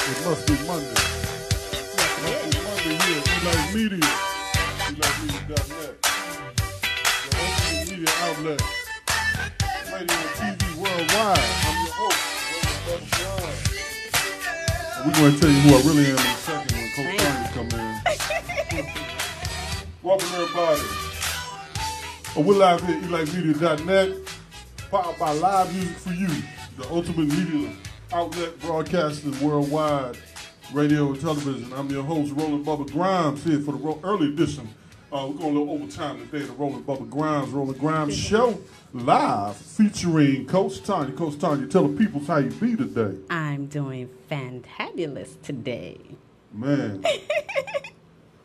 It must be Monday. It must be Monday here at Like Media. LikeMedia.net. The ultimate media outlet. Radio and TV worldwide. I'm your host, Roland Bubba. We're going to tell you who I really am in a second when Coach Tonya come in. Welcome everybody. We're live here at LikeMedia.net. Powered by live music for you. The ultimate media outlet broadcasting worldwide, radio and television. I'm your host, Roland Bubba Grimes, here for the early edition. We're going a little overtime today, the Roland Bubba Grimes show, live, featuring Coach Tonya. Coach Tonya, tell the people how you be today. I'm doing fantabulous today. Man.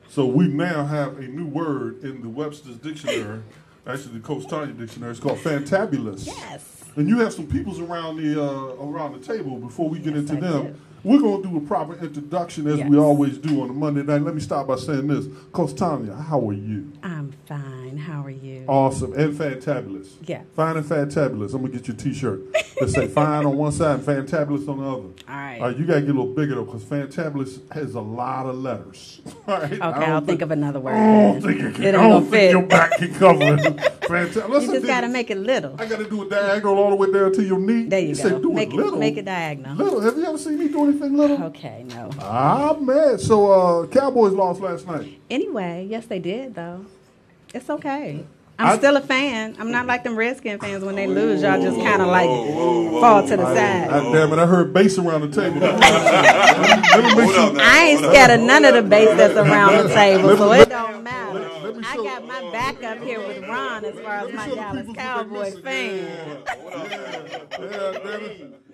So we now have a new word in the Webster's Dictionary, actually the Coach Tonya Dictionary. It's called fantabulous. Yes. And you have some peoples around the table. Before we get into them, we're going to do a proper introduction as we always do on a Monday night. Let me start by saying this. Coach Tonya, how are you? I'm fine. How are you? Awesome and fantabulous. Yeah. Fine and fantabulous. I'm going to get you a T-shirt that say fine on one side and fantabulous on the other. All right. You got to get a little bigger, though, because fantabulous has a lot of letters. All right? Okay, I'll think of another word. I don't think your back can cover it. Fantabulous. You just got to make it little. I got to do a diagonal all the way down to your knee. There you go. Say, do make it little. Make it diagonal. Little. Have you ever seen me do anything little? Okay, no. Ah, man. So, Cowboys lost last night. Anyway, yes, they did, though. It's okay. I'm still a fan. I'm not like them Redskin fans when they lose. Y'all just kind of like fall to the side. Damn it, I heard bass around the table. I ain't scared of none of the bass that's around the table, so it don't matter. I got my back up here with Ron as far as my Dallas Cowboy fan.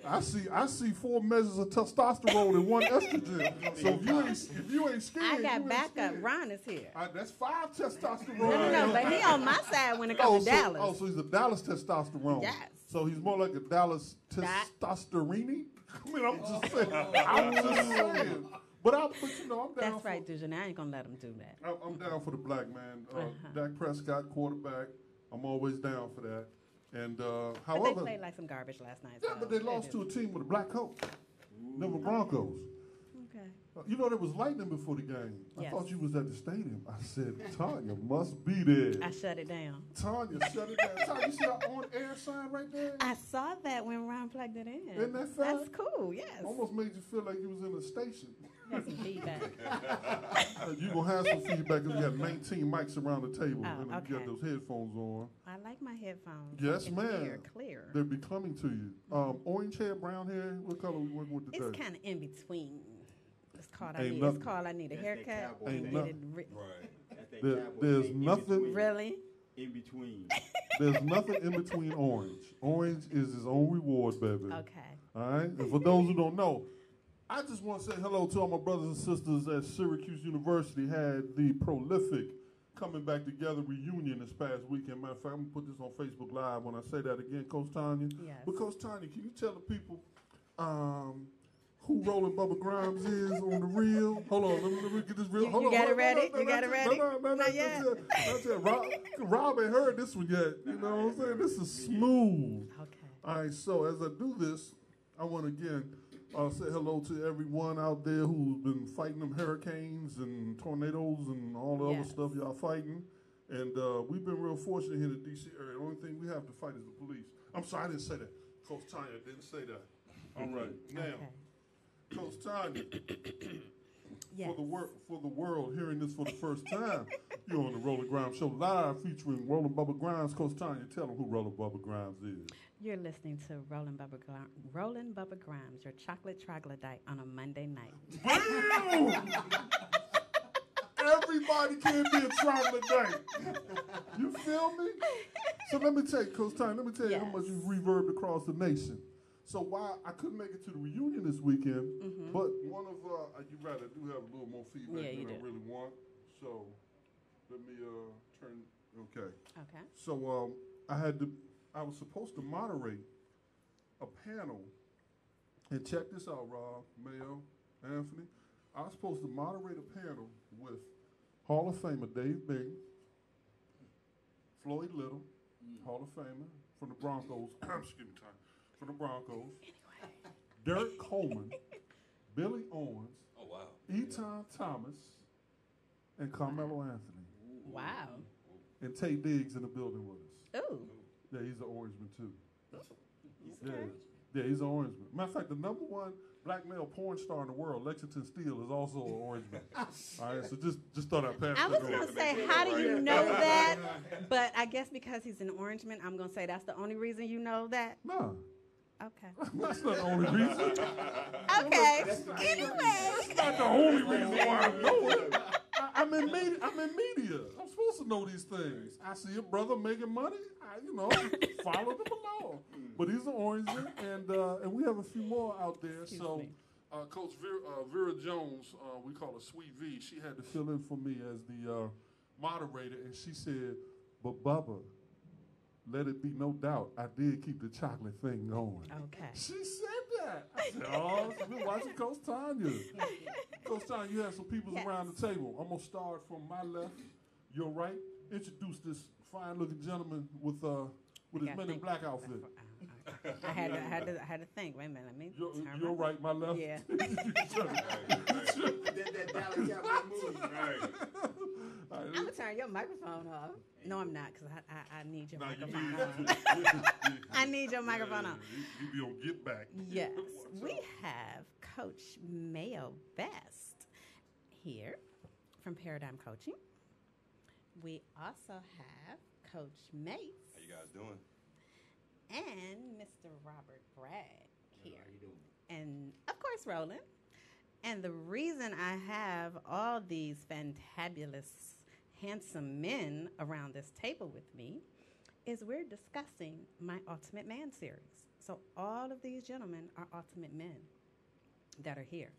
I see 4 measures of testosterone and 1 estrogen. So if you ain't scared, I got backup. Ron is here. That's 5 testosterone. No, but he on my side when it comes to Dallas. So he's a Dallas testosterone. Yes. So he's more like a Dallas testosterone. I mean, I'm just saying. But I'm down. That's right, Dujan. I ain't gonna let him do that. I'm down for the black man. Dak Prescott, quarterback. I'm always down for that. And however, but they played like some garbage last night. Yeah, but they lost to a team with a black coach. They were Broncos. Okay. You know there was lightning before the game. Yes. I thought you was at the stadium. I said, Tonya must be there. I shut it down. Tonya, shut it down. Tonya, you see that on-air sign right there? I saw that when Ron plugged it in. Isn't that fine? That's cool, yes. Almost made you feel like you was in a station. Got some feedback. You're going to have some feedback because we got 19 mics around the table. Oh, and you got those headphones on. I like my headphones. Yes, ma'am. Clear. They'll be coming to you. Orange hair, brown hair, what color we working with today? It's kind of in between. It's called I need a haircut. There's nothing. Really? In between. There's nothing in between orange. Orange is his own reward, baby. Okay. All right? And for those who don't know, I just want to say hello to all my brothers and sisters at Syracuse University. Had the prolific coming back together reunion this past weekend. Matter of fact, I'm going to put this on Facebook Live when I say that again, Coach Tonya. Yes. But Coach Tonya, can you tell the people who Roland Bubba Grimes is on the reel? Hold on, let me get this real. You got it ready? You got it ready? Not yet. Rob ain't heard this one yet. You know what I'm saying? This is smooth. Okay. All right, so as I do this, I want to again say hello to everyone out there who's been fighting them hurricanes and tornadoes and all the other stuff y'all fighting. And we've been real fortunate here in the D.C. area. The only thing we have to fight is the police. I'm sorry, I didn't say that. Coach Tonya didn't say that. All right, now. Coach Tonya, yes. for the world hearing this for the first time, you're on the Roland Grimes Show live featuring Roland Bubba Grimes. Coach Tonya, tell them who Roland Bubba Grimes is. You're listening to Roland Bubba Grimes, your chocolate troglodyte on a Monday night. Everybody can't be a troglodyte. You feel me? So let me tell you, Coach Tonya, how much you've reverbed across the nation. So while I couldn't make it to the reunion this weekend, but one of you're right, I do have a little more feedback than I really want. So let me turn. Okay. Okay. So I was supposed to moderate a panel, and check this out, Rob, Mayo, Anthony. I was supposed to moderate a panel with Hall of Famer Dave Bing, Floyd Little, Hall of Famer from the Broncos. Excuse me, time. For the Broncos, Derek Coleman, Billy Owens, Eton Thomas, and Carmelo Anthony. Wow. And Tay Diggs in the building with us. Ooh. Yeah, he's an Orangeman too. Okay. Yeah, he's an Orangeman. Matter of fact, the #1 black male porn star in the world, Lexington Steele, is also an Orangeman. All right, so just thought I'd pass I was going to say, how do you know that? But I guess because he's an Orangeman, I'm going to say that's the only reason you know that? No. Okay. That's not the only reason. Okay. Anyway. That's not the only reason why I know it. I'm in media. I'm supposed to know these things. I see a brother making money. I follow them along. But he's an Orangeman, and we have a few more out there. Excuse me. Coach Vera Jones, we call her Sweet V, she had to fill in for me as the moderator, and she said, "But Bubba, let it be no doubt, I did keep the chocolate thing going." Okay. She said that. I said, "Oh, she's been watching Coach Tonya." Coach Tonya, you have some people around the table. I'm gonna start from my left, your right. Introduce this fine-looking gentleman with his Men in Black outfit. I had to think. Wait a minute, let me. Your right, my left. Yeah. that Dallas Cowboy movie. Right. I'm gonna turn your microphone off. No, I'm not, because I need your microphone on. I need your microphone on. You be on Get Back. Yes, we have Coach Mayo Best here from Paradigm Coaching. We also have Coach Mace. How you guys doing? And Mr. Robert Bragg here. How you doing? And, of course, Roland. And the reason I have all these fantabulous, handsome men around this table with me is we're discussing my Ultimate Man series. So all of these gentlemen are Ultimate Men that are here.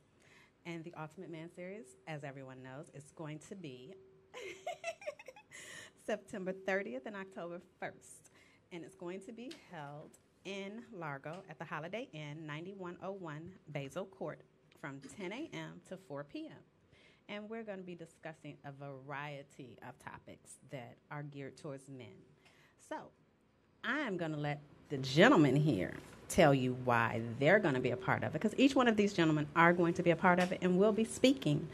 And the Ultimate Man series, as everyone knows, is going to be September 30th and October 1st. And it's going to be held in Largo at the Holiday Inn, 9101 Basil Court, from 10 a.m. to 4 p.m. And we're going to be discussing a variety of topics that are geared towards men. So I'm going to let the gentlemen here tell you why they're going to be a part of it, because each one of these gentlemen are going to be a part of it and will be speaking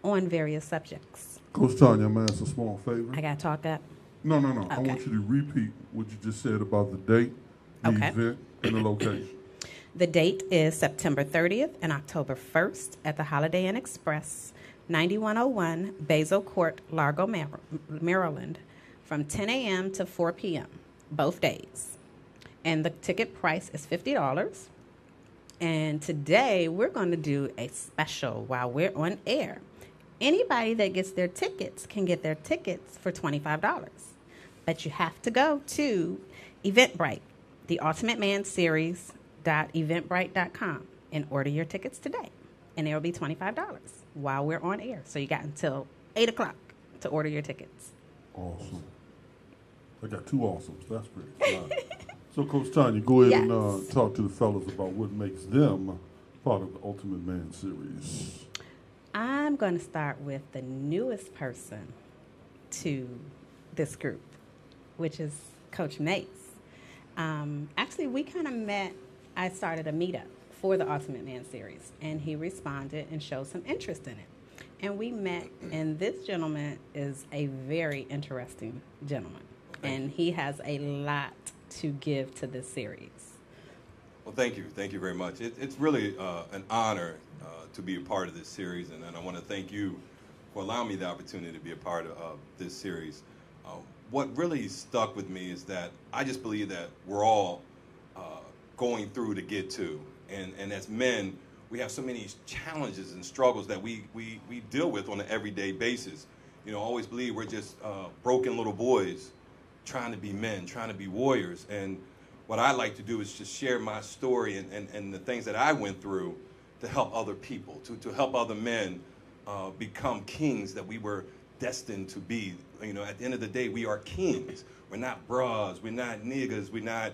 on various subjects. Coach Tonya, I'm going to ask a small favor. I got to talk up? No. Okay. I want you to repeat what you just said about the date, the event, and the location. The date is September 30th and October 1st at the Holiday Inn Express, 9101 Basil Court, Largo, Maryland, from 10 a.m. to 4 p.m., both days. And the ticket price is $50. And today we're going to do a special while we're on air. Anybody that gets their tickets can get their tickets for $25. But you have to go to Eventbrite, the Ultimate Man Series .eventbrite.com and order your tickets today. And it will be $25 while we're on air. So you got until 8 o'clock to order your tickets. Awesome. I got two awesomes. That's pretty fun. So, Coach Tonya, go ahead and talk to the fellas about what makes them part of the Ultimate Man series. I'm going to start with the newest person to this group, which is Coach Mace. Actually, we kind of met. I started a meetup for the Ultimate Man series, and he responded and showed some interest in it. And we met, and this gentleman is a very interesting gentleman, and he has a lot to give to this series. Well, thank you. Thank you very much. It's really an honor to be a part of this series, and I want to thank you for allowing me the opportunity to be a part of this series. What really stuck with me is that I just believe that we're all going through to get to. And as men, we have so many challenges and struggles that we deal with on an everyday basis. You know, I always believe we're just broken little boys trying to be men, trying to be warriors. And what I like to do is just share my story and the things that I went through to help other people, to help other men become kings that we were destined to be. You know, at the end of the day, we are kings. We're not bras, we're not niggas, we're not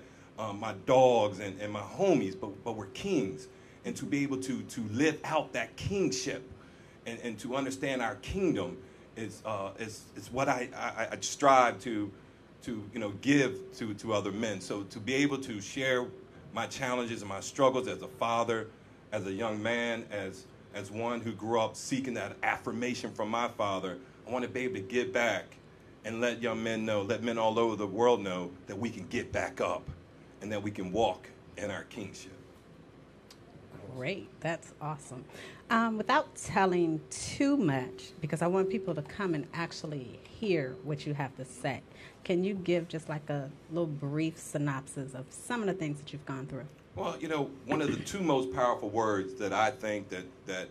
my dogs and my homies, but we're kings. And to be able to live out that kingship and to understand our kingdom is what I strive to give to other men. So to be able to share my challenges and my struggles as a father, as a young man, as as one who grew up seeking that affirmation from my father, I want to be able to get back and let young men know, let men all over the world know that we can get back up and that we can walk in our kingship. Great. That's awesome. Without telling too much, because I want people to come and actually hear what you have to say, can you give just like a little brief synopsis of some of the things that you've gone through? Well, you know, one of the two most powerful words that I think that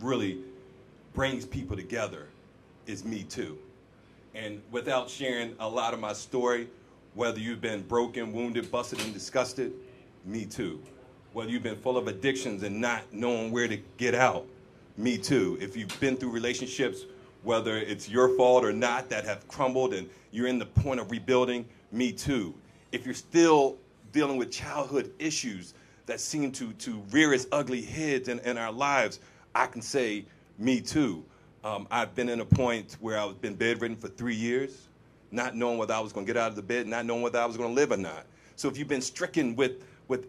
really brings people together is Me Too. And without sharing a lot of my story, whether you've been broken, wounded, busted, and disgusted, Me Too. Whether you've been full of addictions and not knowing where to get out, Me Too. If you've been through relationships, whether it's your fault or not, that have crumbled and you're in the point of rebuilding, Me Too. If you're still dealing with childhood issues that seem to rear its ugly heads in our lives, I can say, Me Too. I've been in a point where I've been bedridden for 3 years, not knowing whether I was going to get out of the bed, not knowing whether I was going to live or not. So if you've been stricken with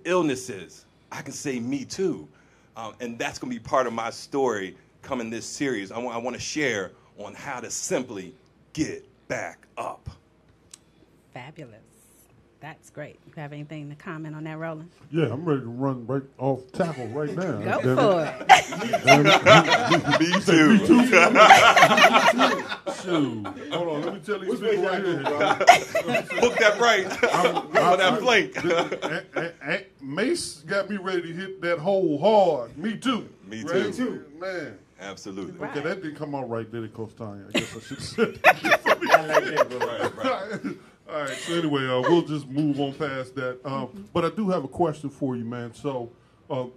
illnesses, I can say Me Too. And that's going to be part of my story coming this series. I want to share on how to simply get back up. Fabulous. That's great. You have anything to comment on that, Roland? Yeah, I'm ready to run right off tackle right now. Go for it. Me Too. Shoot. Hold on, let me tell these people right here. Book that right on that flank. Mace got me ready to hit that hole hard. Me too. Me Right? too. Too. Man. Absolutely. Right. Okay, that didn't come out right, did it, Coach Tonya? I guess I should have said that. I like that, bro. Right. All right, so anyway, we'll just move on past that. But I do have a question for you, man. So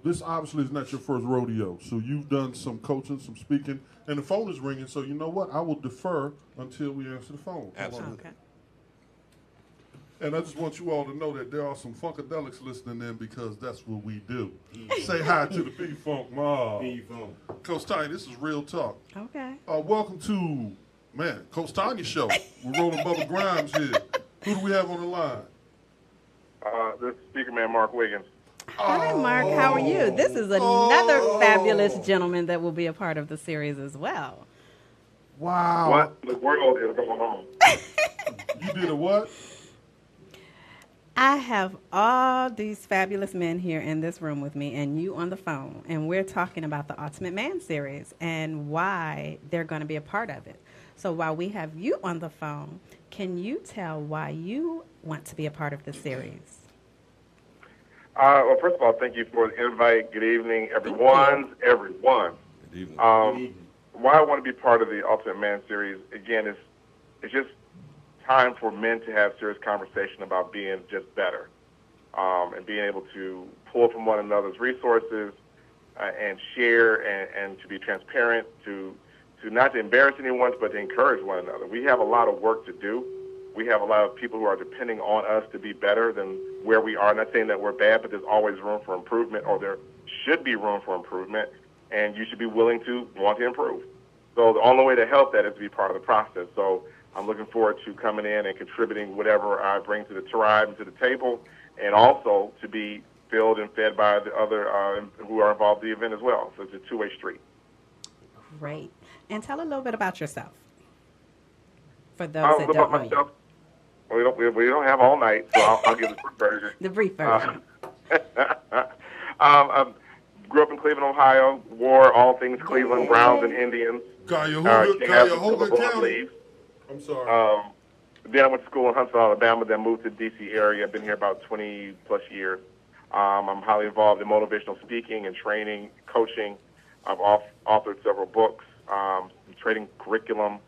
this obviously is not your first rodeo. So you've done some coaching, some speaking, and the phone is ringing. So you know what? I will defer until we answer the phone. Absolutely. Okay. And I just want you all to know that there are some Funkadelics listening in because that's what we do. Say hi to the P-Funk Mob. P-Funk. Coach Tonya, this is Real Talk. Okay. Welcome to, Coach Tonya Show. We're rolling Bubba Grimes here. Who do we have on the line? This is Speaker Man Mark Wiggins. Hi, Mark. How are you? This is another fabulous gentleman that will be a part of the series as well. Wow. What in the world is going on? You did a what? I have all these fabulous men here in this room with me and you on the phone, and we're talking about the Ultimate Man series and why they're going to be a part of it. So while we have you on the phone, can you tell why you want to be a part of this series? Well, first of all, thank you for the invite. Good evening, everyone. Good evening. Why I want to be part of the Ultimate Man series, again, it's just time for men to have serious conversation about being just better and being able to pull from one another's resources and share and to be transparent, to not to embarrass anyone, but to encourage one another. We have a lot of work to do. We have a lot of people who are depending on us to be better than where we are. Not saying that we're bad, but there's always room for improvement, or there should be room for improvement, and you should be willing to want to improve. So the only way to help that is to be part of the process. So I'm looking forward to coming in and contributing whatever I bring to the tribe and to the table, and also to be filled and fed by the other who are involved in the event as well. So it's a two-way street. Great. And tell a little bit about yourself for those that don't know you. We don't have all night, so I'll give the brief version. The brief version. I grew up in Cleveland, Ohio, wore all things Cleveland, Browns and Indians. Cuyahoga County. I'm sorry. Then I went to school in Huntsville, Alabama, then moved to the D.C. area. I've been here about 20-plus years. I'm highly involved in motivational speaking and training, coaching. I've authored several books, training curriculum,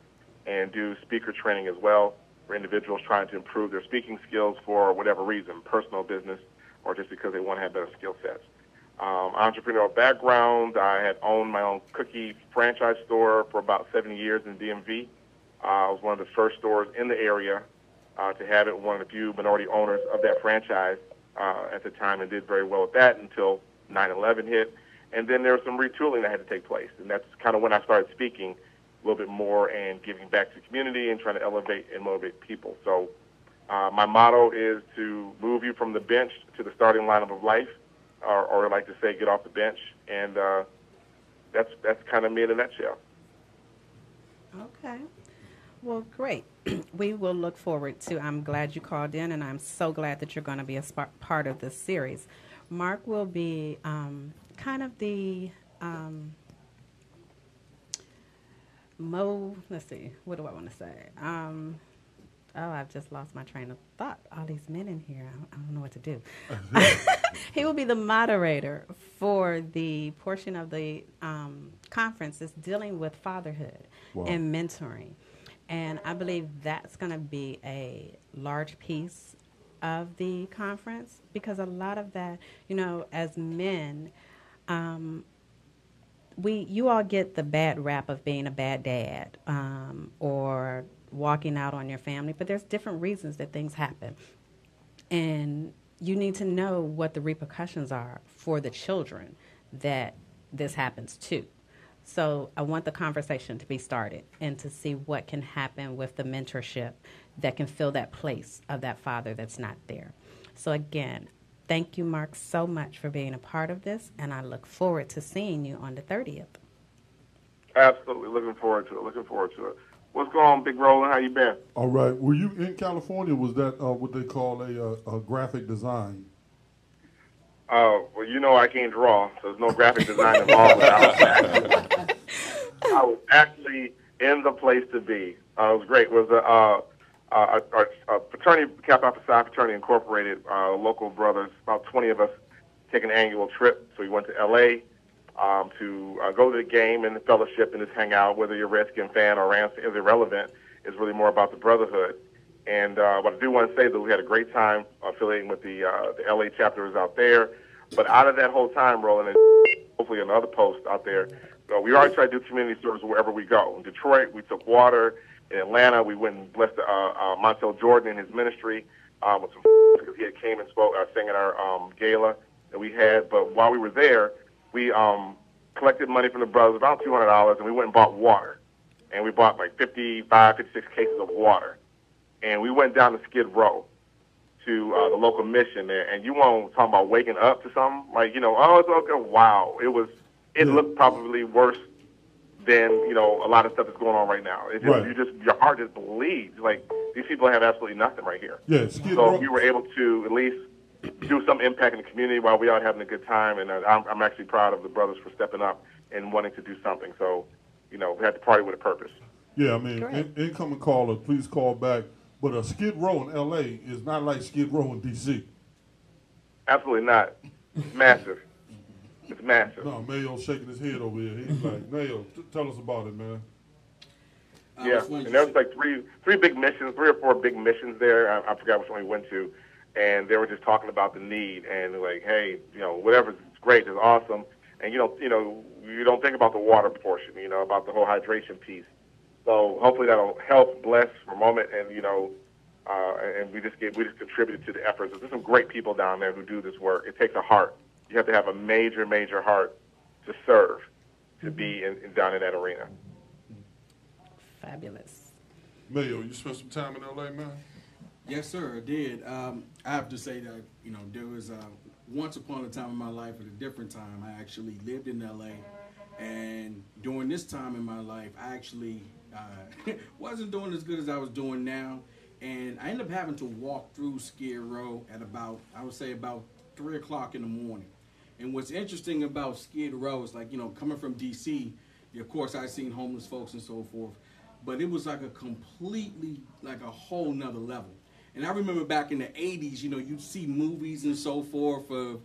and do speaker training as well for individuals trying to improve their speaking skills for whatever reason, personal, business, or just because they want to have better skill sets. Entrepreneurial background, I had owned my own cookie franchise store for about 7 years in DMV. I was one of the first stores in the area to have it, one of the few minority owners of that franchise at the time, and did very well with that until 9/11 hit. And then there was some retooling that had to take place, and that's kind of when I started speaking a little bit more and giving back to the community and trying to elevate and motivate people. So my motto is to move you from the bench to the starting lineup of life, or I like to say get off the bench. And that's kind of me in a nutshell. Okay. Well, great. We will look forward to. I'm glad you called in, and I'm so glad that you're going to be a part of this series. Mark will be kind of the let's see, what do I want to say? I've just lost my train of thought. All these men in here, I don't know what to do. He will be the moderator for the portion of the conference that's dealing with fatherhood and mentoring. And I believe that's going to be a large piece of the conference, because a lot of that, as men, you all get the bad rap of being a bad dad or walking out on your family, but there's different reasons that things happen. And you need to know what the repercussions are for the children that this happens to. So I want the conversation to be started and to see what can happen with the mentorship that can fill that place of that father that's not there. So again, thank you, Mark, so much for being a part of this, and I look forward to seeing you on the 30th. Absolutely. Looking forward to it. What's going on, Big Roland? How you been? All right. Were you in California? Was that what they call a graphic design? Well, I can't draw, so there's no graphic design involved with that. I was actually in the place to be. It was great. It was a fraternity, Kappa Alpha Psi Fraternity Incorporated, local brothers, about 20 of us, take an annual trip. So we went to L.A. To go to the game and the fellowship and just hang out. Whether you're a Redskin fan or Rams is irrelevant. It's really more about the brotherhood. And what I do want to say that we had a great time affiliating with the LA chapters out there. But out of that whole time, Roland, and hopefully another post out there, we always try to do community service wherever we go. In Detroit, we took water. In Atlanta, we went and blessed Montel Jordan and his ministry with some because he had came and spoke, sang at our gala that we had. But while we were there, we collected money from the brothers, about $200, and we went and bought water. And we bought like 55, 56 cases of water. And we went down to Skid Row to the local mission there. And you want to talk about waking up to something? Like, oh, it's okay. Wow. It looked probably worse than, a lot of stuff that's going on right now. It just, your heart just bleeds. Like, these people have absolutely nothing right here. Yeah, so we were able to at least do some impact in the community while we are having a good time. And I'm actually proud of the brothers for stepping up and wanting to do something. So, we had to party with a purpose. Yeah, I mean, incoming caller, please call back. But Skid Row in L.A. is not like Skid Row in D.C. Absolutely not. It's massive. It's massive. No, Mayo's shaking his head over here. He's like, Mayo, tell us about it, man. Yeah, and there was like three big missions, 3 or 4 big missions there. I forgot which one we went to. And they were just talking about the need and like, hey, whatever, it's great, it's awesome. And you don't think about the water portion, about the whole hydration piece. So hopefully that'll help, bless for a moment, and and we just contributed to the efforts. There's some great people down there who do this work. It takes a heart. You have to have a major, major heart to serve, to be down in that arena. Fabulous. Mayo, you spent some time in L.A., man? Yes, sir, I did. I have to say that, there was once upon a time in my life, at a different time, I actually lived in L.A., and during this time in my life, I actually wasn't doing as good as I was doing now, and I ended up having to walk through Skid Row at about 3 o'clock in the morning. And what's interesting about Skid Row is, like, coming from D.C., of course, I've seen homeless folks and so forth, but it was like a whole nother level. And I remember back in the 80s, you'd see movies and so forth of,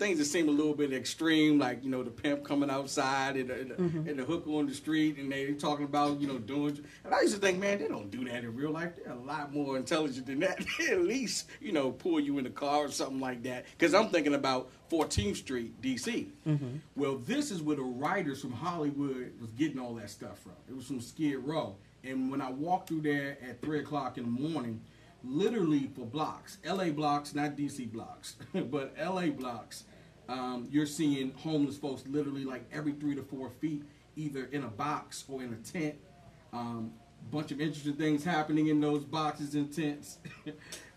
things that seem a little bit extreme, like, the pimp coming outside and the hooker on the street, and they talking about, doing. And I used to think, man, they don't do that in real life. They're a lot more intelligent than that. They at least, pull you in the car or something like that. Because I'm thinking about 14th Street, D.C. Mm-hmm. Well, this is where the writers from Hollywood was getting all that stuff from. It was from Skid Row. And when I walked through there at 3 o'clock in the morning, literally for blocks, LA blocks, not DC blocks, but LA blocks, you're seeing homeless folks literally like every 3 to 4 feet, either in a box or in a tent. Bunch of interesting things happening in those boxes and tents,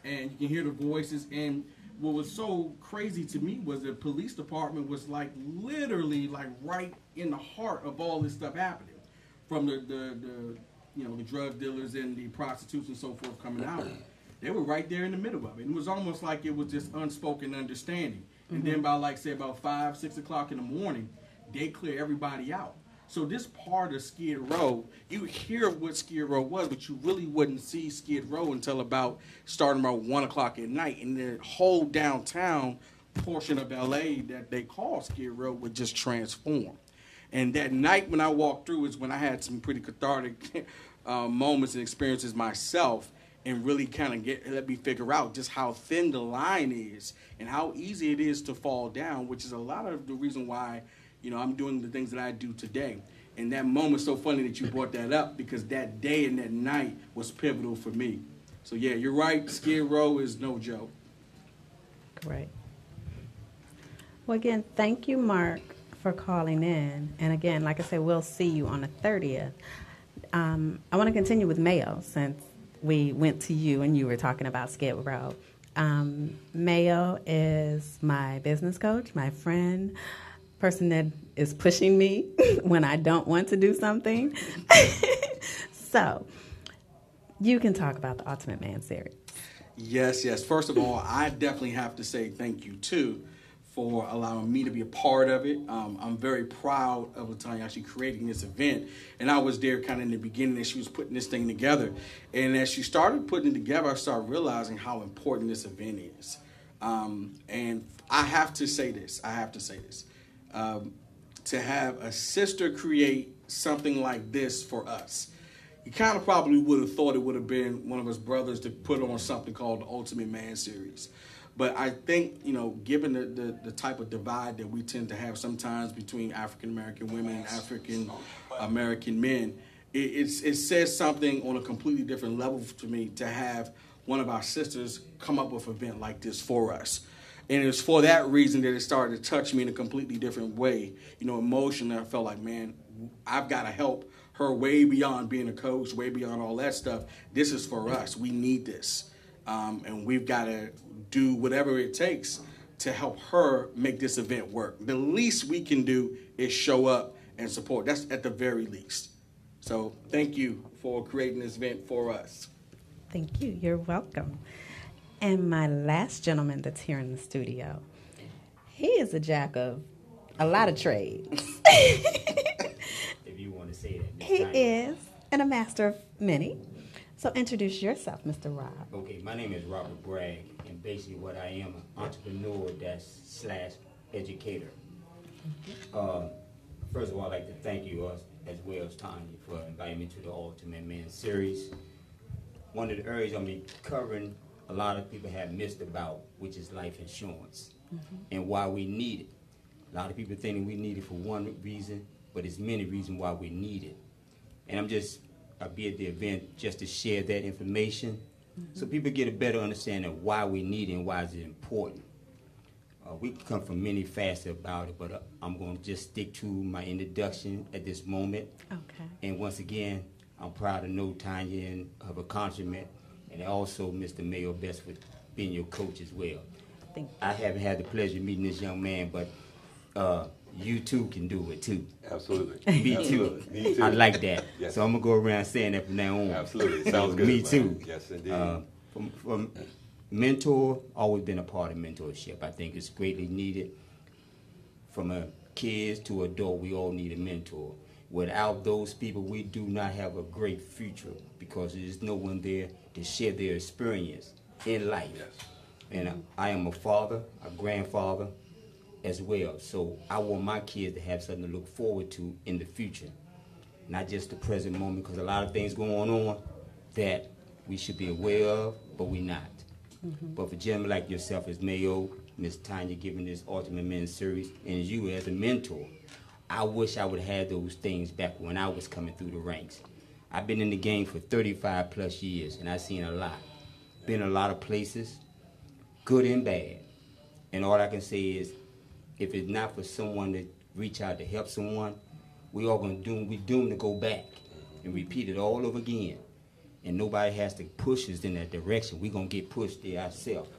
and you can hear the voices. And what was so crazy to me was the police department was like literally like right in the heart of all this stuff happening, from the drug dealers and the prostitutes and so forth coming out. They were right there in the middle of it. It was almost like it was just unspoken understanding. And then by like say about 5, 6 o'clock in the morning, they clear everybody out. So this part of Skid Row, you hear what Skid Row was, but you really wouldn't see Skid Row until about starting about 1 o'clock at night. And the whole downtown portion of LA that they call Skid Row would just transform. And that night when I walked through is when I had some pretty cathartic moments and experiences myself, and really kind of let me figure out just how thin the line is and how easy it is to fall down, which is a lot of the reason why I'm doing the things that I do today. And that moment's so funny that you brought that up, because that day and that night was pivotal for me. So yeah, you're right. Skid Row is no joke. Great. Well, again, thank you, Mark, for calling in. And again, like I said, we'll see you on the 30th. I want to continue with Mayo, since we went to you and you were talking about Skid Row. Mayo is my business coach, my friend, person that is pushing me when I don't want to do something. So you can talk about the Ultimate Man series. Yes. First of all, I definitely have to say thank you, too, for allowing me to be a part of it. I'm very proud of Tonya actually creating this event. And I was there kind of in the beginning as she was putting this thing together. And as she started putting it together, I started realizing how important this event is. And I have to say this. To have a sister create something like this for us, you kind of probably would have thought it would have been one of us brothers to put on something called the Ultimate Man series. But I think, given the type of divide that we tend to have sometimes between African-American women and African-American men, it says something on a completely different level to me to have one of our sisters come up with an event like this for us. And it's for that reason that it started to touch me in a completely different way. Emotionally, I felt like, man, I've got to help her way beyond being a coach, way beyond all that stuff. This is for us. We need this. And we've got to do whatever it takes to help her make this event work. The least we can do is show up and support. That's at the very least. So thank you for creating this event for us. Thank you. You're welcome. And my last gentleman that's here in the studio, he is a jack of a lot of trades. If you want to say that. He is, and a master of many. So introduce yourself, Mr. Rob. Okay, my name is Robert Bragg, and basically what I am, an entrepreneur / educator. First of all, I'd like to thank you as well as Tonya for inviting me to the Ultimate Man series. One of the areas I'm be covering, a lot of people have missed about, which is life insurance, and why we need it. A lot of people think we need it for one reason, but there's many reasons why we need it. And I'll be at the event just to share that information so people get a better understanding of why we need it and why it's important. We can come from many facets about it, but I'm going to just stick to my introduction at this moment. Okay. And once again, I'm proud to know Tonya and her accomplishment, and also Mr. Mayo Best for being your coach as well. Thank you. I haven't had the pleasure of meeting this young man, but you too can do it too. Absolutely. Me too. Me too. I like that. Yes. So I'm going to go around saying that from now on. Absolutely. Sounds good. Me man. too. Yes, indeed. From mentor, always been a part of mentorship. I think it's greatly needed. From a kids to adult, we all need a mentor. Without those people, we do not have a great future because there's no one there to share their experience in life. Yes. And I am a father, a grandfather as well. So I want my kids to have something to look forward to in the future. Not just the present moment, because a lot of things going on that we should be aware of, but we're not. But for gentlemen like yourself as Mayo, Miss Tonya giving this Ultimate Men series, and you as a mentor, I wish I would have had those things back when I was coming through the ranks. I've been in the game for 35 plus years, and I've seen a lot. Been a lot of places, good and bad. And all I can say is, if it's not for someone to reach out to help someone, we doomed to go back and repeat it all over again. And nobody has to push us in that direction. We're going to get pushed there ourselves.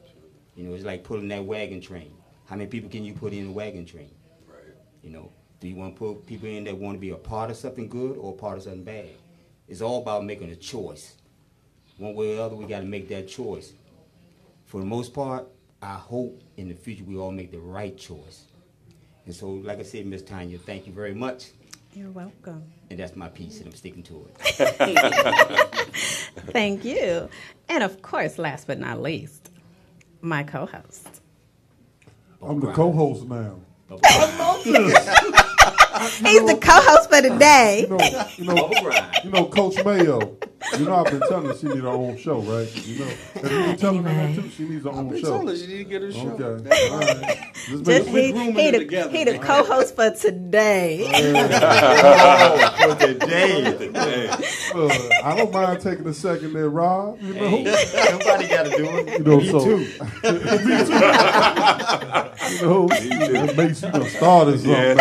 You know, it's like pulling that wagon train. How many people can you put in the wagon train? Right. You know, do you want to put people in that want to be a part of something good or a part of something bad? It's all about making a choice. One way or the other, we got to make that choice. For the most part, I hope in the future we all make the right choice. And so, like I said, Miss Tonya, thank you very much. You're welcome. And that's my piece, and I'm sticking to it. Thank you. And of course, last but not least, my co-host. I'm the co-host now. He's the co-host for today. You know, Coach Mayo. You know, I've been telling her she needs her own show, right? You know, have you been telling her that too? She needs her own show. Told her she need to get her show. Okay, all right. He the co-host for today. For today. I don't mind taking a second there, Rob. You know, Somebody got to do it. you know, Me so too. me too. You know, that makes you start or something. Man.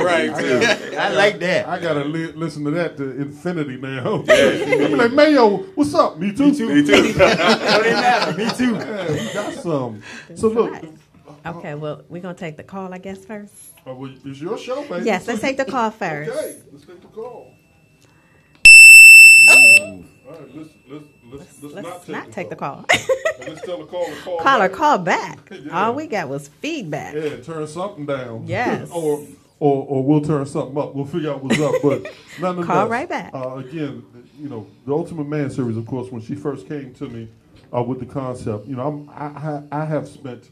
Right. I like that. I gotta listen to that to infinity now. I'm like, Mayo, what's up? Me too. Me too. Don't even matter. Me too. Yeah, we got some. So look, Right. Okay, well, we're going to take the call, I guess, first. well, it's your show, baby. Yes, let's take the call first. Okay, let's take the call. All right, let's not take the call. Let's tell the caller to call Caller, back. call back. Yeah. All we got was feedback. Yeah, turn something down. Yes. or we'll turn something up. We'll figure out what's up. But nonetheless, Call right back. Again, you know, the Ultimate Man series, of course, when she first came to me with the concept, you know, I have spent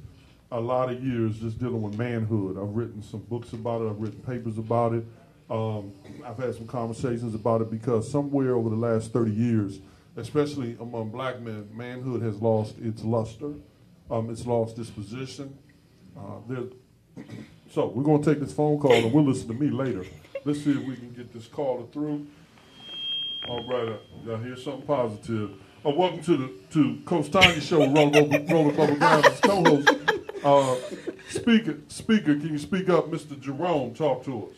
a lot of years just dealing with manhood. I've written some books about it. I've written papers about it. I've had some conversations about it because somewhere over the last 30 years, especially among black men, manhood has lost its luster. It's lost its position. So we're going to take this phone call and we'll listen to me later. Let's see if we can get this caller through. All right, I hear something positive. Welcome to Coach Tonya's show, Rolling Bubble Ground as co-host. Speaker, can you speak up? Mr. Jerome, talk to us.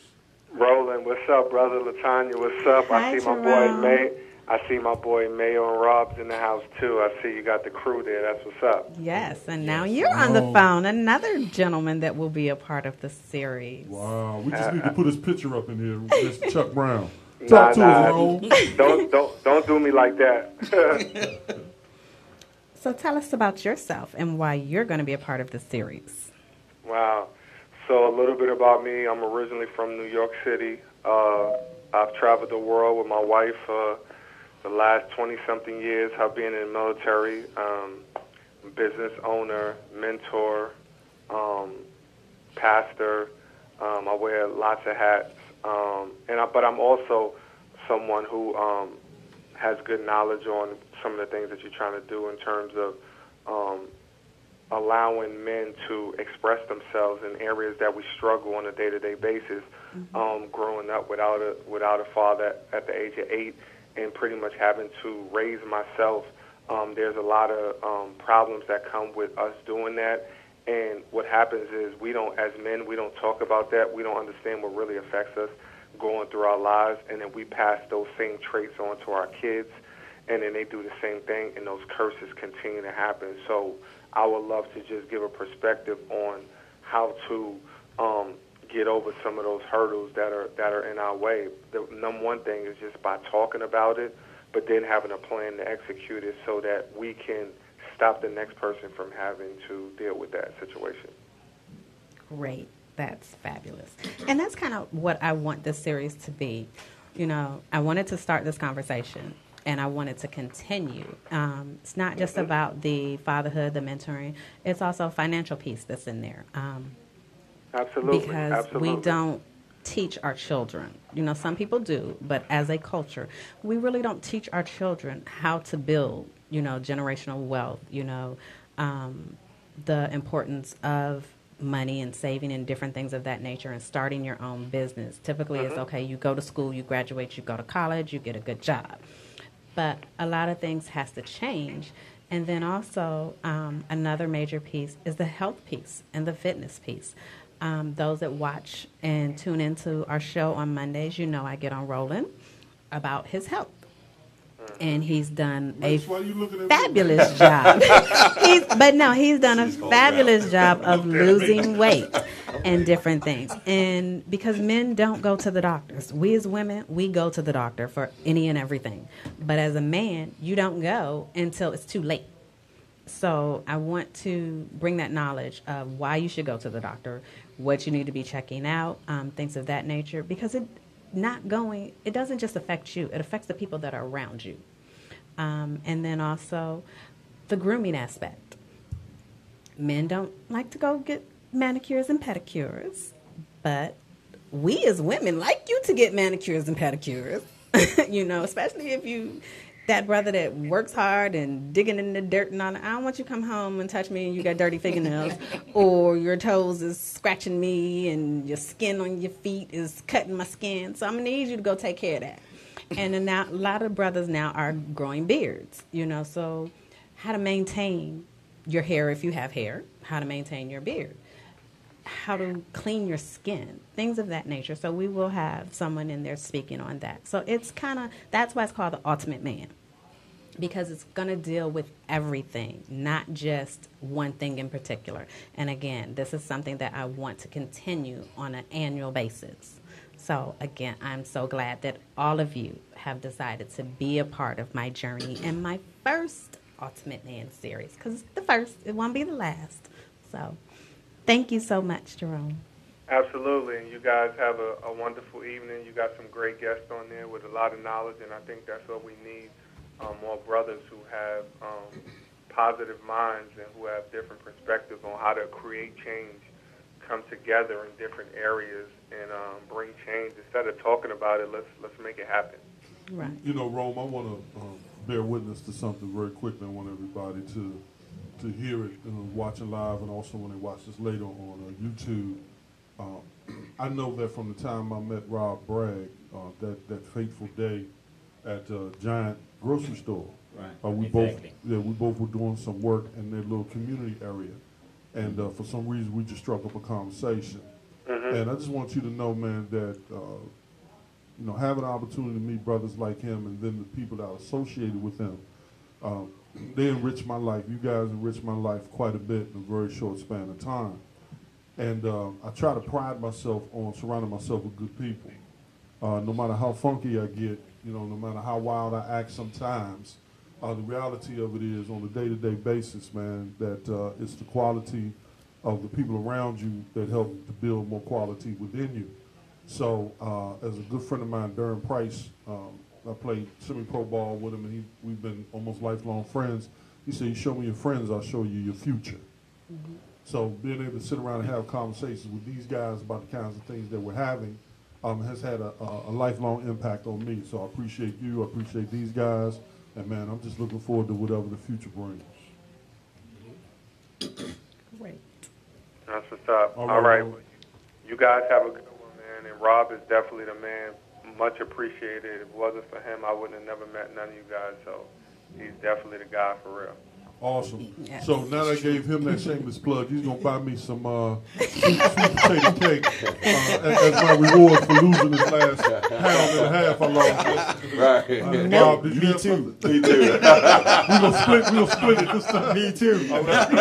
Roland, what's up, brother? LaTonya, what's up? Hi, I see my Jerome. boy May. I see my boy Mayo and Rob's in the house too. I see you got the crew there. That's what's up. Yes, and now you're on the phone. Another gentleman that will be a part of the series. Wow, we just need to put his picture up in here, Mr. Chuck Brown. Talk to us, Jerome. Don't do me like that. So tell us about yourself and why you're going to be a part of the series. Wow. So a little bit about me. I'm originally from New York City. I've traveled the world with my wife the last 20-something years. I've been in the military, business owner, mentor, pastor. I wear lots of hats. But I'm also someone who has good knowledge on some of the things that you're trying to do in terms of allowing men to express themselves in areas that we struggle on a day-to-day basis. Growing up without a father at the age of 8 and pretty much having to raise myself, there's a lot of problems that come with us doing that. And what happens is as men, we don't talk about that. We don't understand what really affects us going through our lives, and then we pass those same traits on to our kids, and then they do the same thing, and those curses continue to happen. So I would love to just give a perspective on how to get over some of those hurdles that are in our way. The number one thing is just by talking about it, but then having a plan to execute it so that we can stop the next person from having to deal with that situation. Great. That's fabulous. And that's kind of what I want this series to be. You know, I wanted to start this conversation, and I wanted to continue. It's not just about the fatherhood, the mentoring. It's also a financial piece that's in there. Absolutely. Because we don't teach our children. You know, some people do, but as a culture, we really don't teach our children how to build, you know, generational wealth, you know, the importance of money and saving and different things of that nature and starting your own business. Typically it's okay, you go to school, you graduate, you go to college, you get a good job. But a lot of things has to change. And then also another major piece is the health piece and the fitness piece. Those that watch and tune into our show on Mondays, you know I get on Roland about his health. and he's done That's why you looking at fabulous job. He's done a fabulous job of losing weight and different things. And because men don't go to the doctors. We as women, we go to the doctor for any and everything. But as a man, you don't go until it's too late. So I want to bring that knowledge of why you should go to the doctor, what you need to be checking out, things of that nature, because it doesn't just affect you, it affects the people that are around you. And then also the grooming aspect. Men don't like to go get manicures and pedicures, but we as women like you to get manicures and pedicures, especially if you that brother that works hard and digging in the dirt and all that. I don't want you to come home and touch me and you got dirty fingernails or your toes is scratching me and your skin on your feet is cutting my skin. So I'm going to need you to go take care of that. And then now a lot of brothers now are growing beards, so how to maintain your hair if you have hair, how to maintain your beard, how to clean your skin, things of that nature. So we will have someone in there speaking on that. So it's that's why it's called the Ultimate Man, because it's going to deal with everything, not just one thing in particular. And again, this is something that I want to continue on an annual basis. So again, I'm so glad that all of you have decided to be a part of my journey and my first Ultimate Man series, because it's the first, it won't be the last. So thank you so much, Jerome. Absolutely, and you guys have a wonderful evening. You got some great guests on there with a lot of knowledge, and I think that's what we need, more brothers who have positive minds and who have different perspectives on how to create change, come together in different areas and bring change. Instead of talking about it, let's make it happen. Right. Rome, I want to bear witness to something very quickly. I want everybody to hear it watching live, and also when they watch this later on YouTube. I know that from the time I met Rob Bragg, that fateful day at Giant grocery store. Right. We both were doing some work in their little community area, and for some reason we just struck up a conversation. Mm-hmm. And I just want you to know, man, that having an opportunity to meet brothers like him, and then the people that are associated with him, they enrich my life. You guys enrich my life quite a bit in a very short span of time. And I try to pride myself on surrounding myself with good people. No matter how funky I get, no matter how wild I act sometimes, the reality of it is on a day-to-day basis, man, that it's the quality of the people around you that help to build more quality within you. So as a good friend of mine, Darren Price, I played semi-pro ball with him, and we've been almost lifelong friends. He said, "You show me your friends, I'll show you your future." Mm-hmm. So being able to sit around and have conversations with these guys about the kinds of things that we're having has had a lifelong impact on me. So I appreciate you, I appreciate these guys, and man, I'm just looking forward to whatever the future brings. Great. That's what's up. All right. Well, you guys have a good one, man. And Rob is definitely the man. Much appreciated. If it wasn't for him, I wouldn't have never met none of you guys. So he's definitely the guy for real. Awesome. Yes. So now that I gave him that shameless plug, he's going to buy me some sweet potato cake as my reward for losing this last pound and a half I lost. Right. Bob, did you Me have too. something? Me too. We'll split it this time. Me too. All right.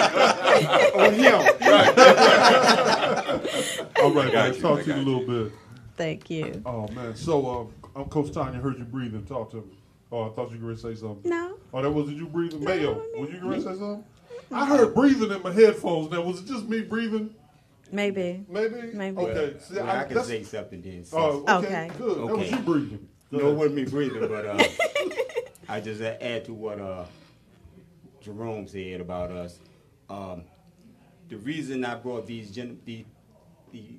On him. Right. All right, guys. Talk to you in a little bit. Thank you. Oh, man. So, Coach Tonya, heard you breathing. Talk to me. Oh, I thought you were going to say something. No. Oh, that wasn't you breathing? No, Mayo, was you going to say something? I heard breathing in my headphones. Now, was it just me breathing? Maybe. Okay. See, I can say something then. Oh, okay. Good. Okay. That was you breathing. No, it wasn't me breathing, but I just add to what Jerome said about us. The reason I brought the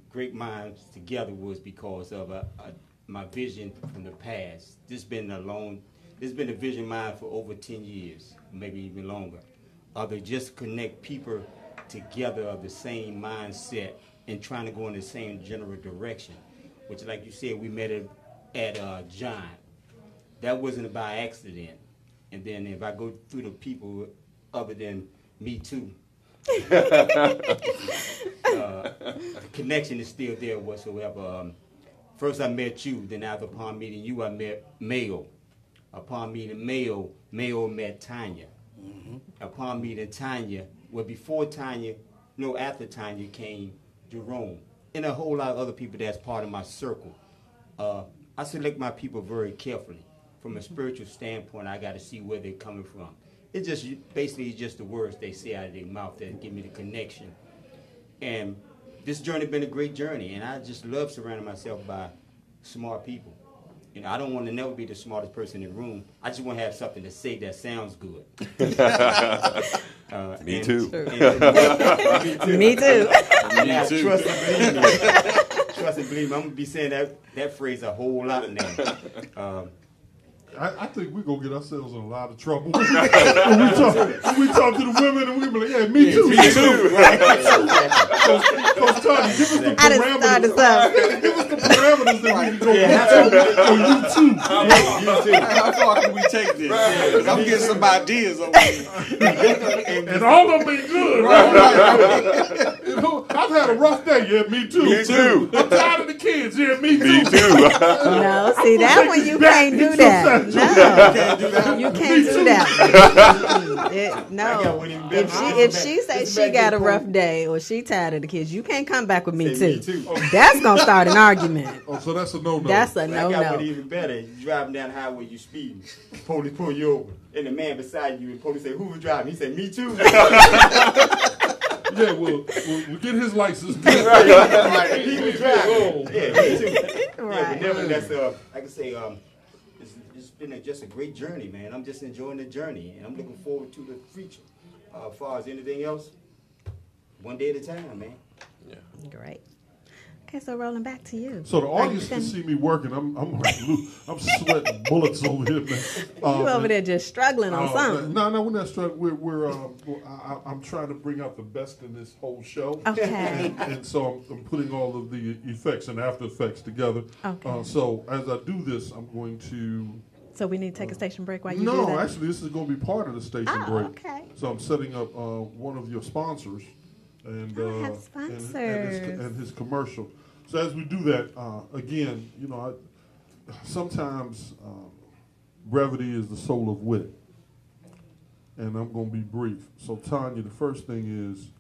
great minds together was because of my vision from the past. This has been a vision of mine for over 10 years, maybe even longer. To just connect people together of the same mindset and trying to go in the same general direction, which, like you said, we met at John. That wasn't by accident. And then if I go through the people other than me too, the connection is still there whatsoever. First I met you, then after upon meeting you, I met Mayo. Upon meeting Mayo, Mayo met Tonya. Upon meeting Tonya, well, before Tonya, no, after Tonya came Jerome, and a whole lot of other people that's part of my circle. I select my people very carefully. From a spiritual standpoint, I got to see where they're coming from. It's just basically just the words they say out of their mouth that give me the connection. And this journey been a great journey, and I just love surrounding myself by smart people. You know, I don't want to never be the smartest person in the room. I just want to have something to say that sounds good. Me too. Me too. Now, trust and believe me, I'm going to be saying that phrase a whole lot now. I think we're going to get ourselves in a lot of trouble. when we talk to the women, and we be like, yeah, me too. Me too. Coach Tonya, give us the I done started parameters. Give us the parameters that we can go for you too. How far can we take this? Yeah. I'm getting some ideas over here. And all of them be good. Right? You know, I've had a rough day. Yeah, me too. Me too. I'm tired of the kids. Yeah, me too. Me too. No, see, that one you can't do that. No, you can't do that. No, if she says she got a rough day or she tired of the kids, you can't come back with me too. That's gonna start an argument. Oh, so that's a no-no. That's a I got no-no. one even better. You driving down the highway, you speeding. Police pull you over, and the man beside you, and police say, "Who was driving?" He said, "Me too." Yeah, we'll get his license. He was driving. Yeah, me too. Right. Yeah, but nevertheless, like I say, it's been just a great journey, man. I'm just enjoying the journey, and I'm looking forward to the future. As far as anything else, one day at a time, man. Great. Okay, so rolling back to you. So the audience can see me working. I'm sweating bullets over here, man. You over there just struggling on something. No, we're not struggling. I'm trying to bring out the best in this whole show. Okay. And so I'm putting all of the effects and after effects together. Okay. So as I do this, I'm going to. So we need to take a station break while you do No, that? actually, this is going to be part of the station break. Okay. So I'm setting up one of your sponsors. And, have sponsors. And his commercial. So as we do that, again, you know, sometimes brevity is the soul of wit. And I'm going to be brief. So Tonya, the first thing is,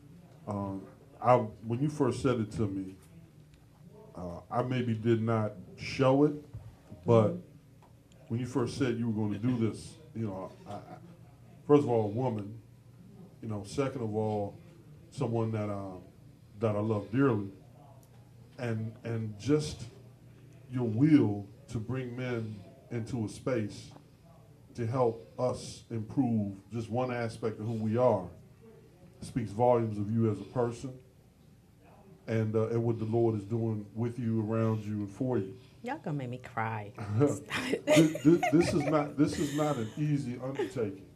when you first said it to me, I maybe did not show it, but when you first said you were going to do this, you know, first of all, a woman, you know, second of all, someone that I love dearly, and just your will to bring men into a space to help us improve just one aspect of who we are speaks volumes of you as a person, and what the Lord is doing with you, around you, and for you. Y'all gonna make me cry. This is not an easy undertaking,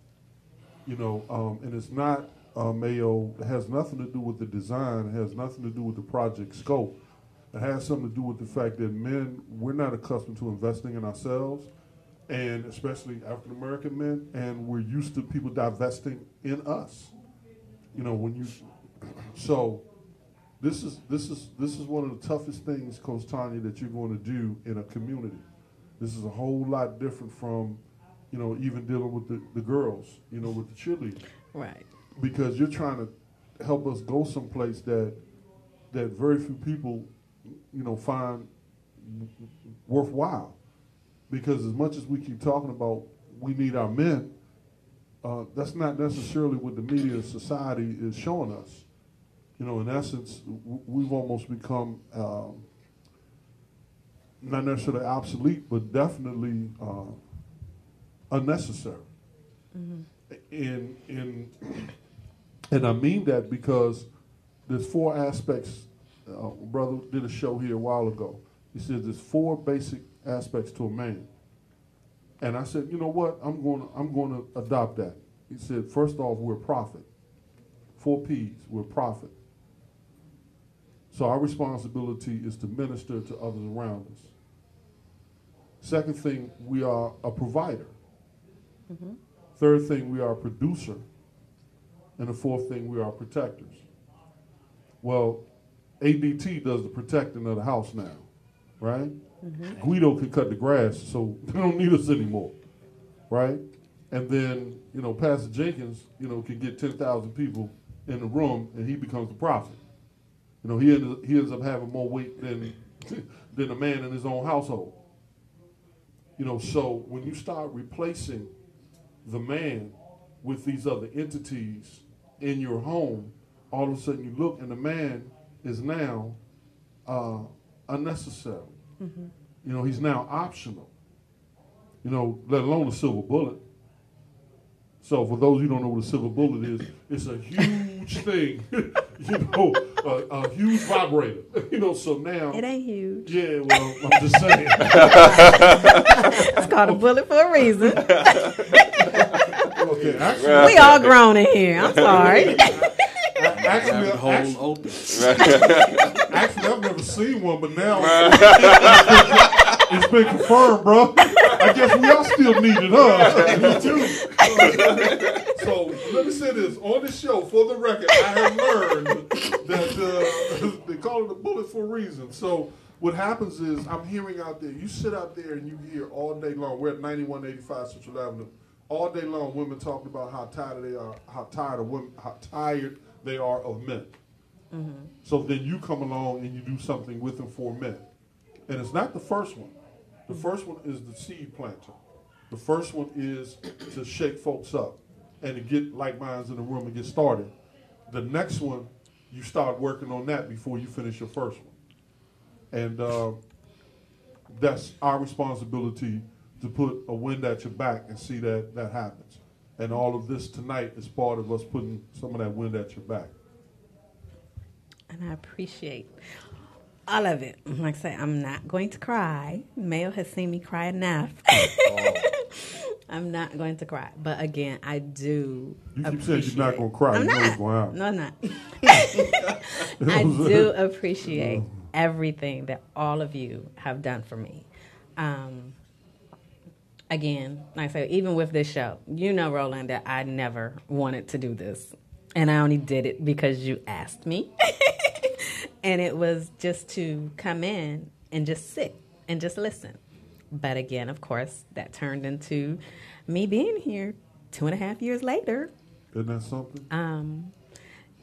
you know, and it's not. Mayo, it has nothing to do with the design. It has nothing to do with the project scope. It has something to do with the fact that men, we're not accustomed to investing in ourselves, and especially African American men, and we're used to people divesting in us. You know, so this is one of the toughest things, Coach Tonya, that you're going to do in a community. This is a whole lot different from, you know, even dealing with the girls, you know, with the cheerleaders. Right. Because you're trying to help us go someplace that very few people, you know, find worthwhile. Because as much as we keep talking about we need our men, that's not necessarily what the media and society is showing us. You know, in essence, we've almost become not necessarily obsolete, but definitely unnecessary. Mm-hmm. And I mean that because there's 4 aspects. Brother did a show here a while ago. He said there's 4 basic aspects to a man. And I said, you know what? I'm going to adopt that. He said, first off, we're a prophet. 4 P's, we're a prophet. So our responsibility is to minister to others around us. Second thing, we are a provider. Mm-hmm. Third thing, we are a producer. And the fourth thing, we are protectors. Well, ADT does the protecting of the house now, right? Mm-hmm. Guido can cut the grass, so they don't need us anymore. right? And then, Pastor Jenkins, can get 10,000 people in the room, and he becomes the prophet. He ends up having more weight than a man in his own household. So when you start replacing the man with these other entities in your home, all of a sudden you look and the man is now unnecessary. Mm-hmm. He's now optional. Let alone a silver bullet. So for those who don't know what a silver bullet is, it's a huge thing, a huge vibrator. So now it ain't huge. Yeah, well, I'm just saying. It's called a bullet for a reason. Okay, actually, we all grown in here. I'm sorry. Actually, I've never seen one, but now it's been confirmed, bro. I guess we all still need it, huh? Me too. So let me say this. On this show, for the record, I have learned that they call it a bullet for a reason. So what happens is I'm hearing out there, you sit out there and you hear all day long, we're at 9185 Central Avenue, all day long women talking about how tired they are, how tired they are of men. Mm-hmm. So then you come along and you do something with them for men. And it's not the first one. The first one is the seed planter. The first one is to shake folks up and to get like minds in the room and get started. The next one, you start working on that before you finish your first one. And that's our responsibility to put a wind at your back and see that that happens. And all of this tonight is part of us putting some of that wind at your back. And I appreciate all of it. Like I say, I'm not going to cry. Mayo has seen me cry enough. I'm not going to cry. But again, I do You keep saying you're not going to cry. I'm you know not. it's going out. No, I'm not. I do appreciate everything that all of you have done for me. Again, like I say, even with this show, Roland, that I never wanted to do this. And I only did it because you asked me. And it was just to come in and just sit and just listen. But again, of course, that turned into me being here 2.5 years later. Isn't that something?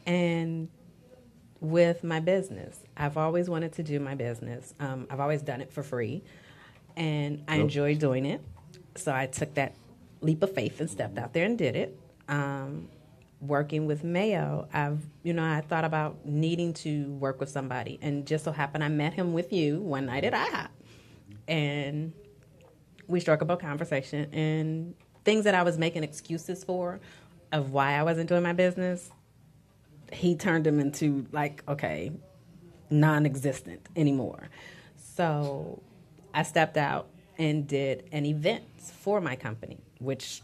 And with my business, I've always wanted to do my business. I've always done it for free. And I enjoy doing it. So I took that leap of faith and stepped out there and did it. Working with Mayo, I thought about needing to work with somebody, and just so happened I met him with you one night at IHOP, and we struck up a conversation, and things that I was making excuses for of why I wasn't doing my business, he turned them into non-existent anymore. So I stepped out and did an event for my company, which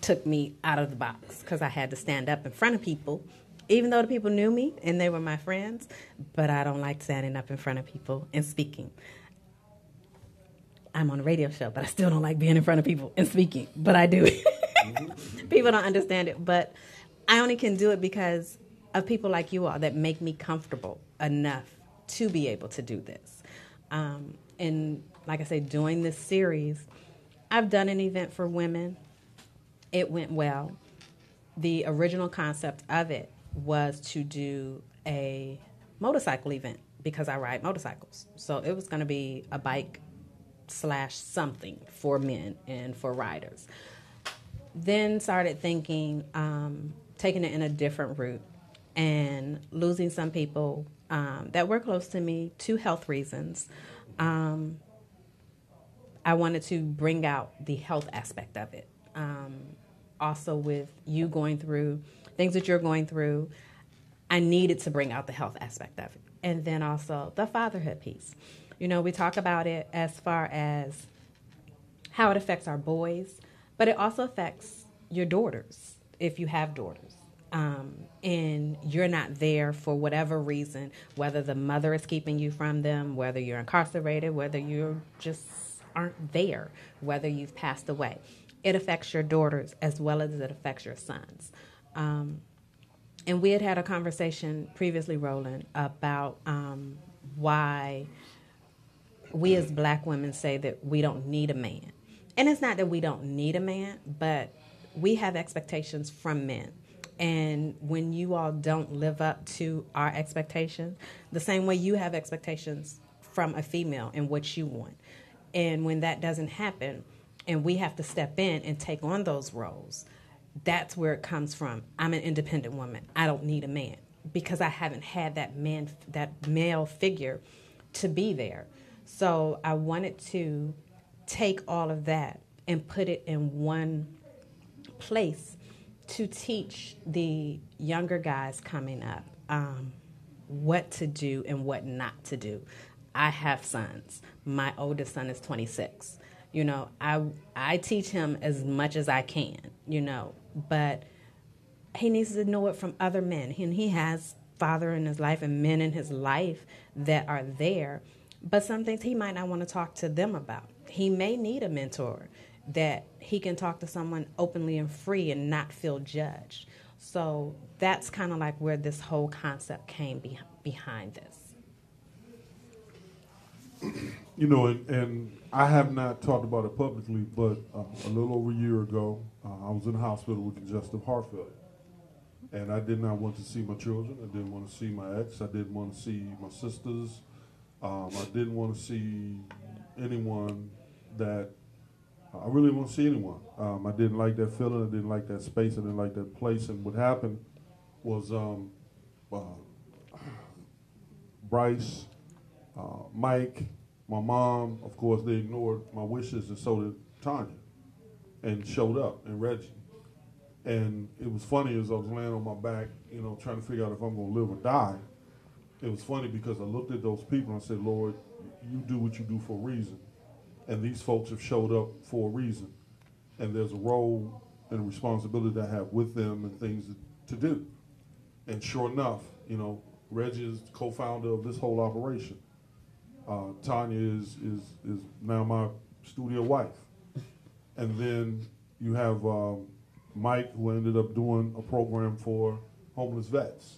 took me out of the box because I had to stand up in front of people, even though the people knew me and they were my friends, but I don't like standing up in front of people and speaking. I'm on a radio show, but I still don't like being in front of people and speaking, but I do. People don't understand it, but I only can do it because of people like you all that make me comfortable enough to be able to do this. And like I say, doing this series, I've done an event for women. It went well. The original concept of it was to do a motorcycle event because I ride motorcycles. So it was going to be a bike/something for men and for riders. Then started thinking, taking it in a different route and losing some people that were close to me to health reasons. I wanted to bring out the health aspect of it. Also with you going through things that you're going through, I needed to bring out the health aspect of it. And then also the fatherhood piece. We talk about it as far as how it affects our boys, but it also affects your daughters, if you have daughters. And you're not there for whatever reason, whether the mother is keeping you from them, whether you're incarcerated, whether you just aren't there, whether you've passed away. It affects your daughters as well as it affects your sons. And we had a conversation previously, Roland, about why we as black women say that we don't need a man. And it's not that we don't need a man, but we have expectations from men. And when you all don't live up to our expectations, the same way you have expectations from a female and what you want. And when that doesn't happen, and we have to step in and take on those roles, that's where it comes from. I'm an independent woman. I don't need a man because I haven't had that male figure to be there. So I wanted to take all of that and put it in one place to teach the younger guys coming up what to do and what not to do. I have sons. My oldest son is 26. You know, I teach him as much as I can, you know, but he needs to know it from other men. And he has father in his life and men in his life that are there, but some things he might not want to talk to them about. He may need a mentor that he can talk to someone openly and free and not feel judged. So that's kind of like where this whole concept came behind this. You know, and I have not talked about it publicly, but a little over a year ago, I was in the hospital with congestive heart failure. And I did not want to see my children. I didn't want to see my ex. I didn't want to see my sisters. I didn't want to see anyone that, I really didn't want to see anyone. I didn't like that feeling. I didn't like that space. I didn't like that place. And what happened was Bryce, Mike, my mom, of course, they ignored my wishes, and so did Tonya, and showed up, and Reggie. And it was funny as I was laying on my back, you know, trying to figure out if I'm going to live or die. It was funny because I looked at those people and I said, Lord, you do what you do for a reason. And these folks have showed up for a reason. And there's a role and a responsibility that I have with them and things to do. And sure enough, you know, Reggie is co-founder of this whole operation. Tonya is now my studio wife. And then you have Mike, who ended up doing a program for homeless vets.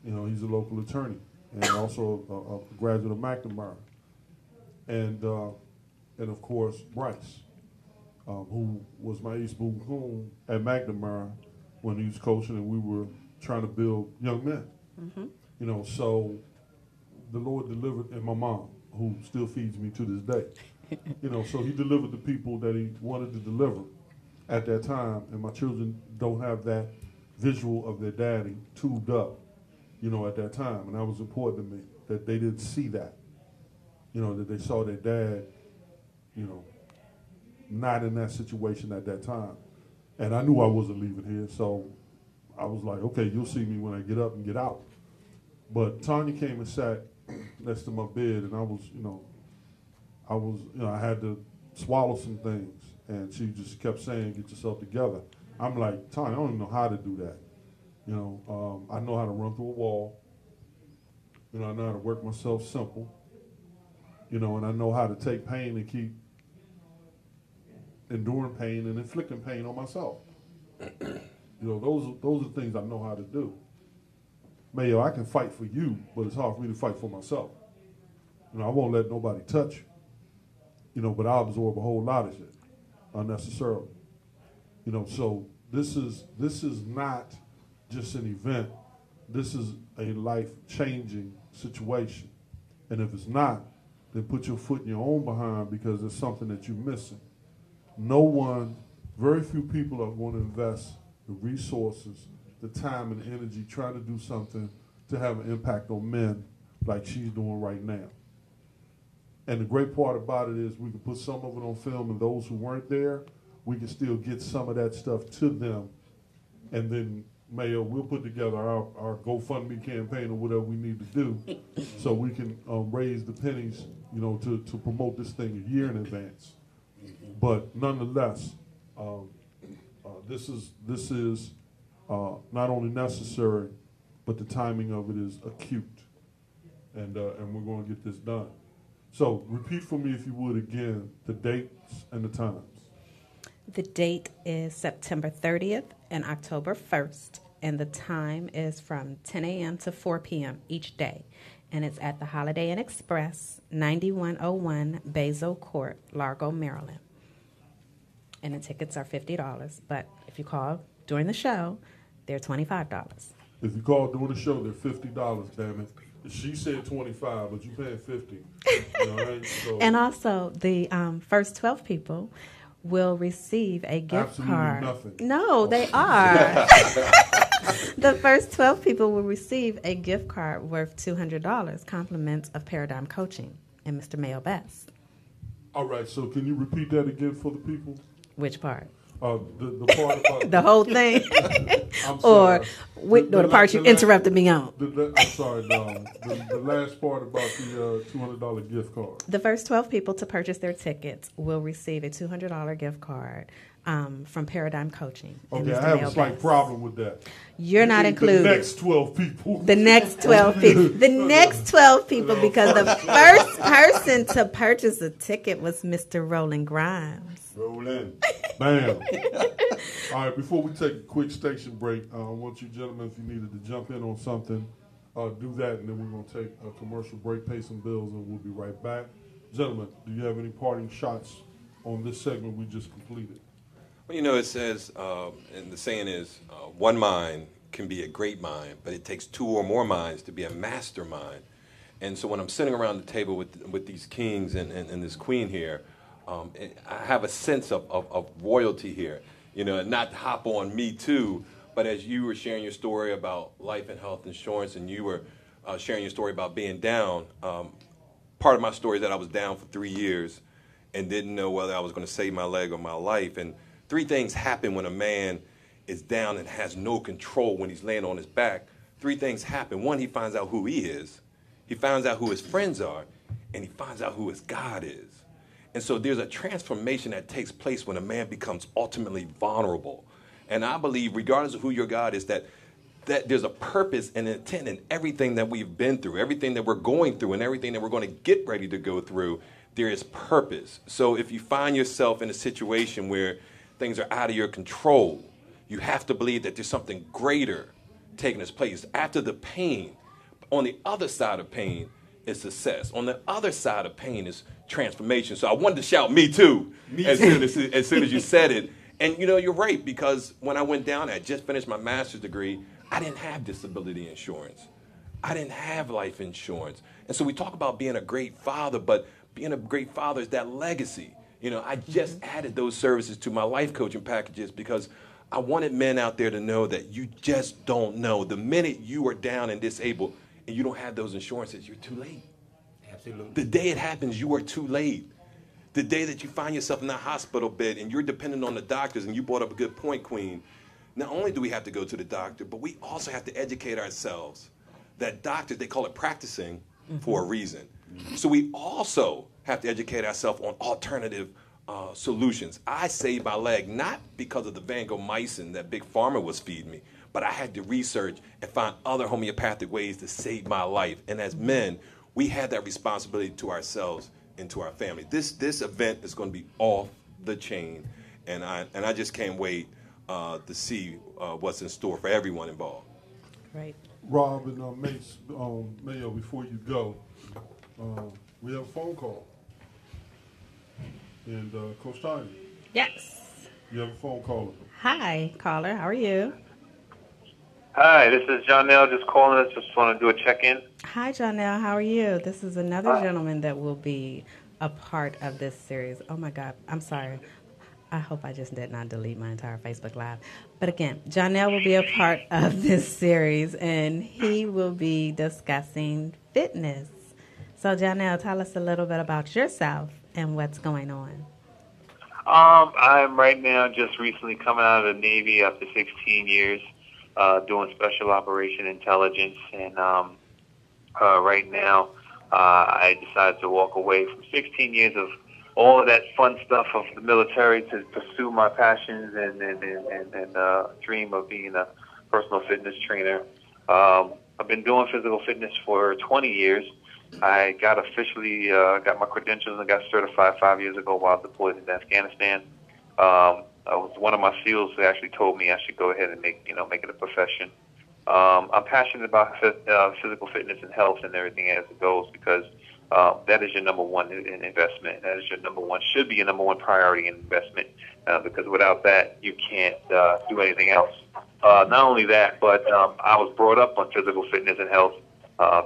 You know, he's a local attorney and also a graduate of McNamara. And of course, Bryce, who was my ace boom at McNamara when he was coaching, and we were trying to build young men. Mm-hmm. You know, so the Lord delivered, and my mom, who still feeds me to this day. You know, so he delivered the people that he wanted to deliver at that time, and my children don't have that visual of their daddy tubed up, you know, at that time. And that was important to me, that they didn't see that, you know, that they saw their dad, you know, not in that situation at that time. And I knew I wasn't leaving here, so I was like, okay, you'll see me when I get up and get out. But Tonya came and sat next to my bed, and I had to swallow some things. And she just kept saying, get yourself together. I'm like, Tonya, I don't even know how to do that. You know, I know how to run through a wall. You know, I know how to work myself simple. You know, and I know how to take pain and keep enduring pain and inflicting pain on myself. You know, those are things I know how to do. Mayo, I can fight for you, but it's hard for me to fight for myself. You know, I won't let nobody touch you. You know, but I'll absorb a whole lot of shit unnecessarily. You know, so this is not just an event. This is a life-changing situation. And if it's not, then put your foot in your own behind, because there's something that you're missing. Very few people are going to invest the resources, the time and energy trying to do something to have an impact on men like she's doing right now. And the great part about it is we can put some of it on film, and those who weren't there, we can still get some of that stuff to them. And then, Mayo, we'll put together our GoFundMe campaign or whatever we need to do so we can raise the pennies, you know, to promote this thing a year in advance. But nonetheless, this is not only necessary, but the timing of it is acute. And we're going to get this done. So repeat for me, if you would, again, the dates and the times. The date is September 30th and October 1st, and the time is from 10 a.m. to 4 p.m. each day. And it's at the Holiday Inn Express, 9101 Basil Court, Largo, Maryland. and the tickets are $50. But if you call during the show, they're $25. If you call during the show, they're $50. Damn it. She said 25, but you paying 50. You know, right? So, And also, the first 12 people will receive a gift absolutely card. nothing. No, they are. The first 12 people will receive a gift card worth $200, compliments of Paradigm Coaching and Mr. Mayo Best. All right, so can you repeat that again for the people? Which part? The part about The whole thing? I'm Or sorry. the part you interrupted me on? I'm sorry, no. The last part about the $200 gift card. The first 12 people to purchase their tickets will receive a $200 gift card from Paradigm Coaching. And Okay, Mr. I have Mayo a slight Best. problem with that. You're not included. The next 12 people. The next 12 people. The next 12 people, because the first person to purchase a ticket was Mr. Roland Grimes. Roland. Bam. All right, before we take a quick station break, I want you gentlemen, if you needed to jump in on something, do that, and then we're going to take a commercial break, pay some bills, and we'll be right back. Gentlemen, do you have any parting shots on this segment we just completed? Well, you know, it says, and the saying is, one mind can be a great mind, but it takes two or more minds to be a mastermind. And so when I'm sitting around the table with these kings and this queen here, I have a sense of royalty here, you know, and not to hop on me too, but as you were sharing your story about life and health insurance and you were sharing your story about being down, part of my story is that I was down for 3 years and didn't know whether I was going to save my leg or my life. And 3 things happen when a man is down and has no control when he's laying on his back. 3 things happen. 1, he finds out who he is. He finds out who his friends are. And he finds out who his God is. And so there's a transformation that takes place when a man becomes ultimately vulnerable. And I believe, regardless of who your God is, that there's a purpose and intent in everything that we've been through, everything that we're going through, and everything that we're going to get ready to go through. There is purpose. So if you find yourself in a situation where things are out of your control, you have to believe that there's something greater taking its place. After the pain, on the other side of pain is success. On the other side of pain is transformation. So I wanted to shout, me too, as soon as you said it. And, you know, you're right, because when I went down, I just finished my master's degree, I didn't have disability insurance. I didn't have life insurance. And so we talk about being a great father, but being a great father is that legacy. You know, I just added those services to my life coaching packages because I wanted men out there to know that you just don't know. The minute you are down and disabled and you don't have those insurances, you're too late. Absolutely. The day it happens, you are too late. The day that you find yourself in that hospital bed and you're dependent on the doctors, and you brought up a good point, Queen, not only do we have to go to the doctor, but we also have to educate ourselves that doctors, they call it practicing for a reason. So we also have to educate ourselves on alternative solutions. I saved my leg not because of the vancomycin that Big Pharma was feeding me, but I had to research and find other homeopathic ways to save my life. And as men, we have that responsibility to ourselves and to our family. This event is going to be off the chain, and I just can't wait to see what's in store for everyone involved. Right. Rob and Mayo, before you go, we have a phone call. And Coach Tonya, Yes. you have a phone caller. Hi, caller. How are you? Hi, this is John Nell, just calling us. Just want to do a check-in. Hi, Janelle. How are you? This is another gentleman that will be a part of this series. Oh, my God. I'm sorry. I hope I just did not delete my entire Facebook Live. But again, Janelle will be a part of this series, and he will be discussing fitness. So, Janelle, tell us a little bit about yourself and what's going on. I'm right now just recently coming out of the Navy after 16 years, doing special operation intelligence, and right now I decided to walk away from 16 years of all of that fun stuff of the military to pursue my passions and dream of being a personal fitness trainer. I've been doing physical fitness for 20 years. I got got my credentials and got certified 5 years ago while deployed in Afghanistan. One of my SEALs actually told me I should go ahead and make it a profession. I'm passionate about physical fitness and health and everything as it goes because that is your number one in investment. That is your number one, should be your number one priority in investment, because without that, you can't do anything else. Not only that, but I was brought up on physical fitness and health,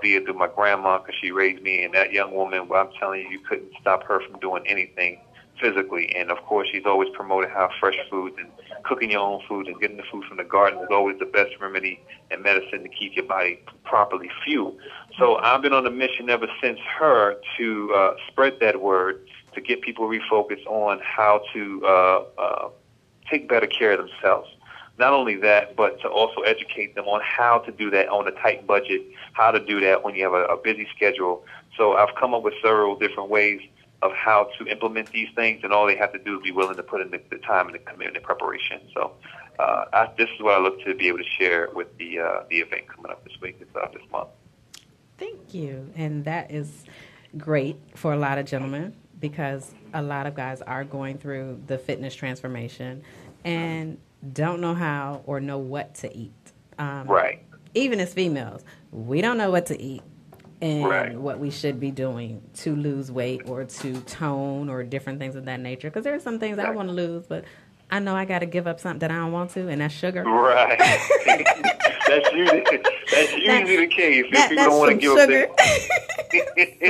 via through my grandma, because she raised me, and that young woman, well, I'm telling you, you couldn't stop her from doing anything physically. And of course, she's always promoted how fresh foods and cooking your own food and getting the food from the garden is always the best remedy and medicine to keep your body properly fueled. So I've been on a mission ever since her to spread that word, to get people refocused on how to take better care of themselves. Not only that, but to also educate them on how to do that on a tight budget, how to do that when you have a busy schedule. So I've come up with several different ways of how to implement these things, and all they have to do is be willing to put in the time and the commitment and preparation. So this is what I look to be able to share with the event coming up this week, this month. Thank you. And that is great for a lot of gentlemen, because a lot of guys are going through the fitness transformation and don't know how or know what to eat. Right. Even as females, we don't know what to eat and right. what we should be doing to lose weight or to tone or different things of that nature. Because there are some things I want to lose, but I know I got to give up something that I don't want to, and that's sugar. Right. That's usually the case. If people don't want to give sugar.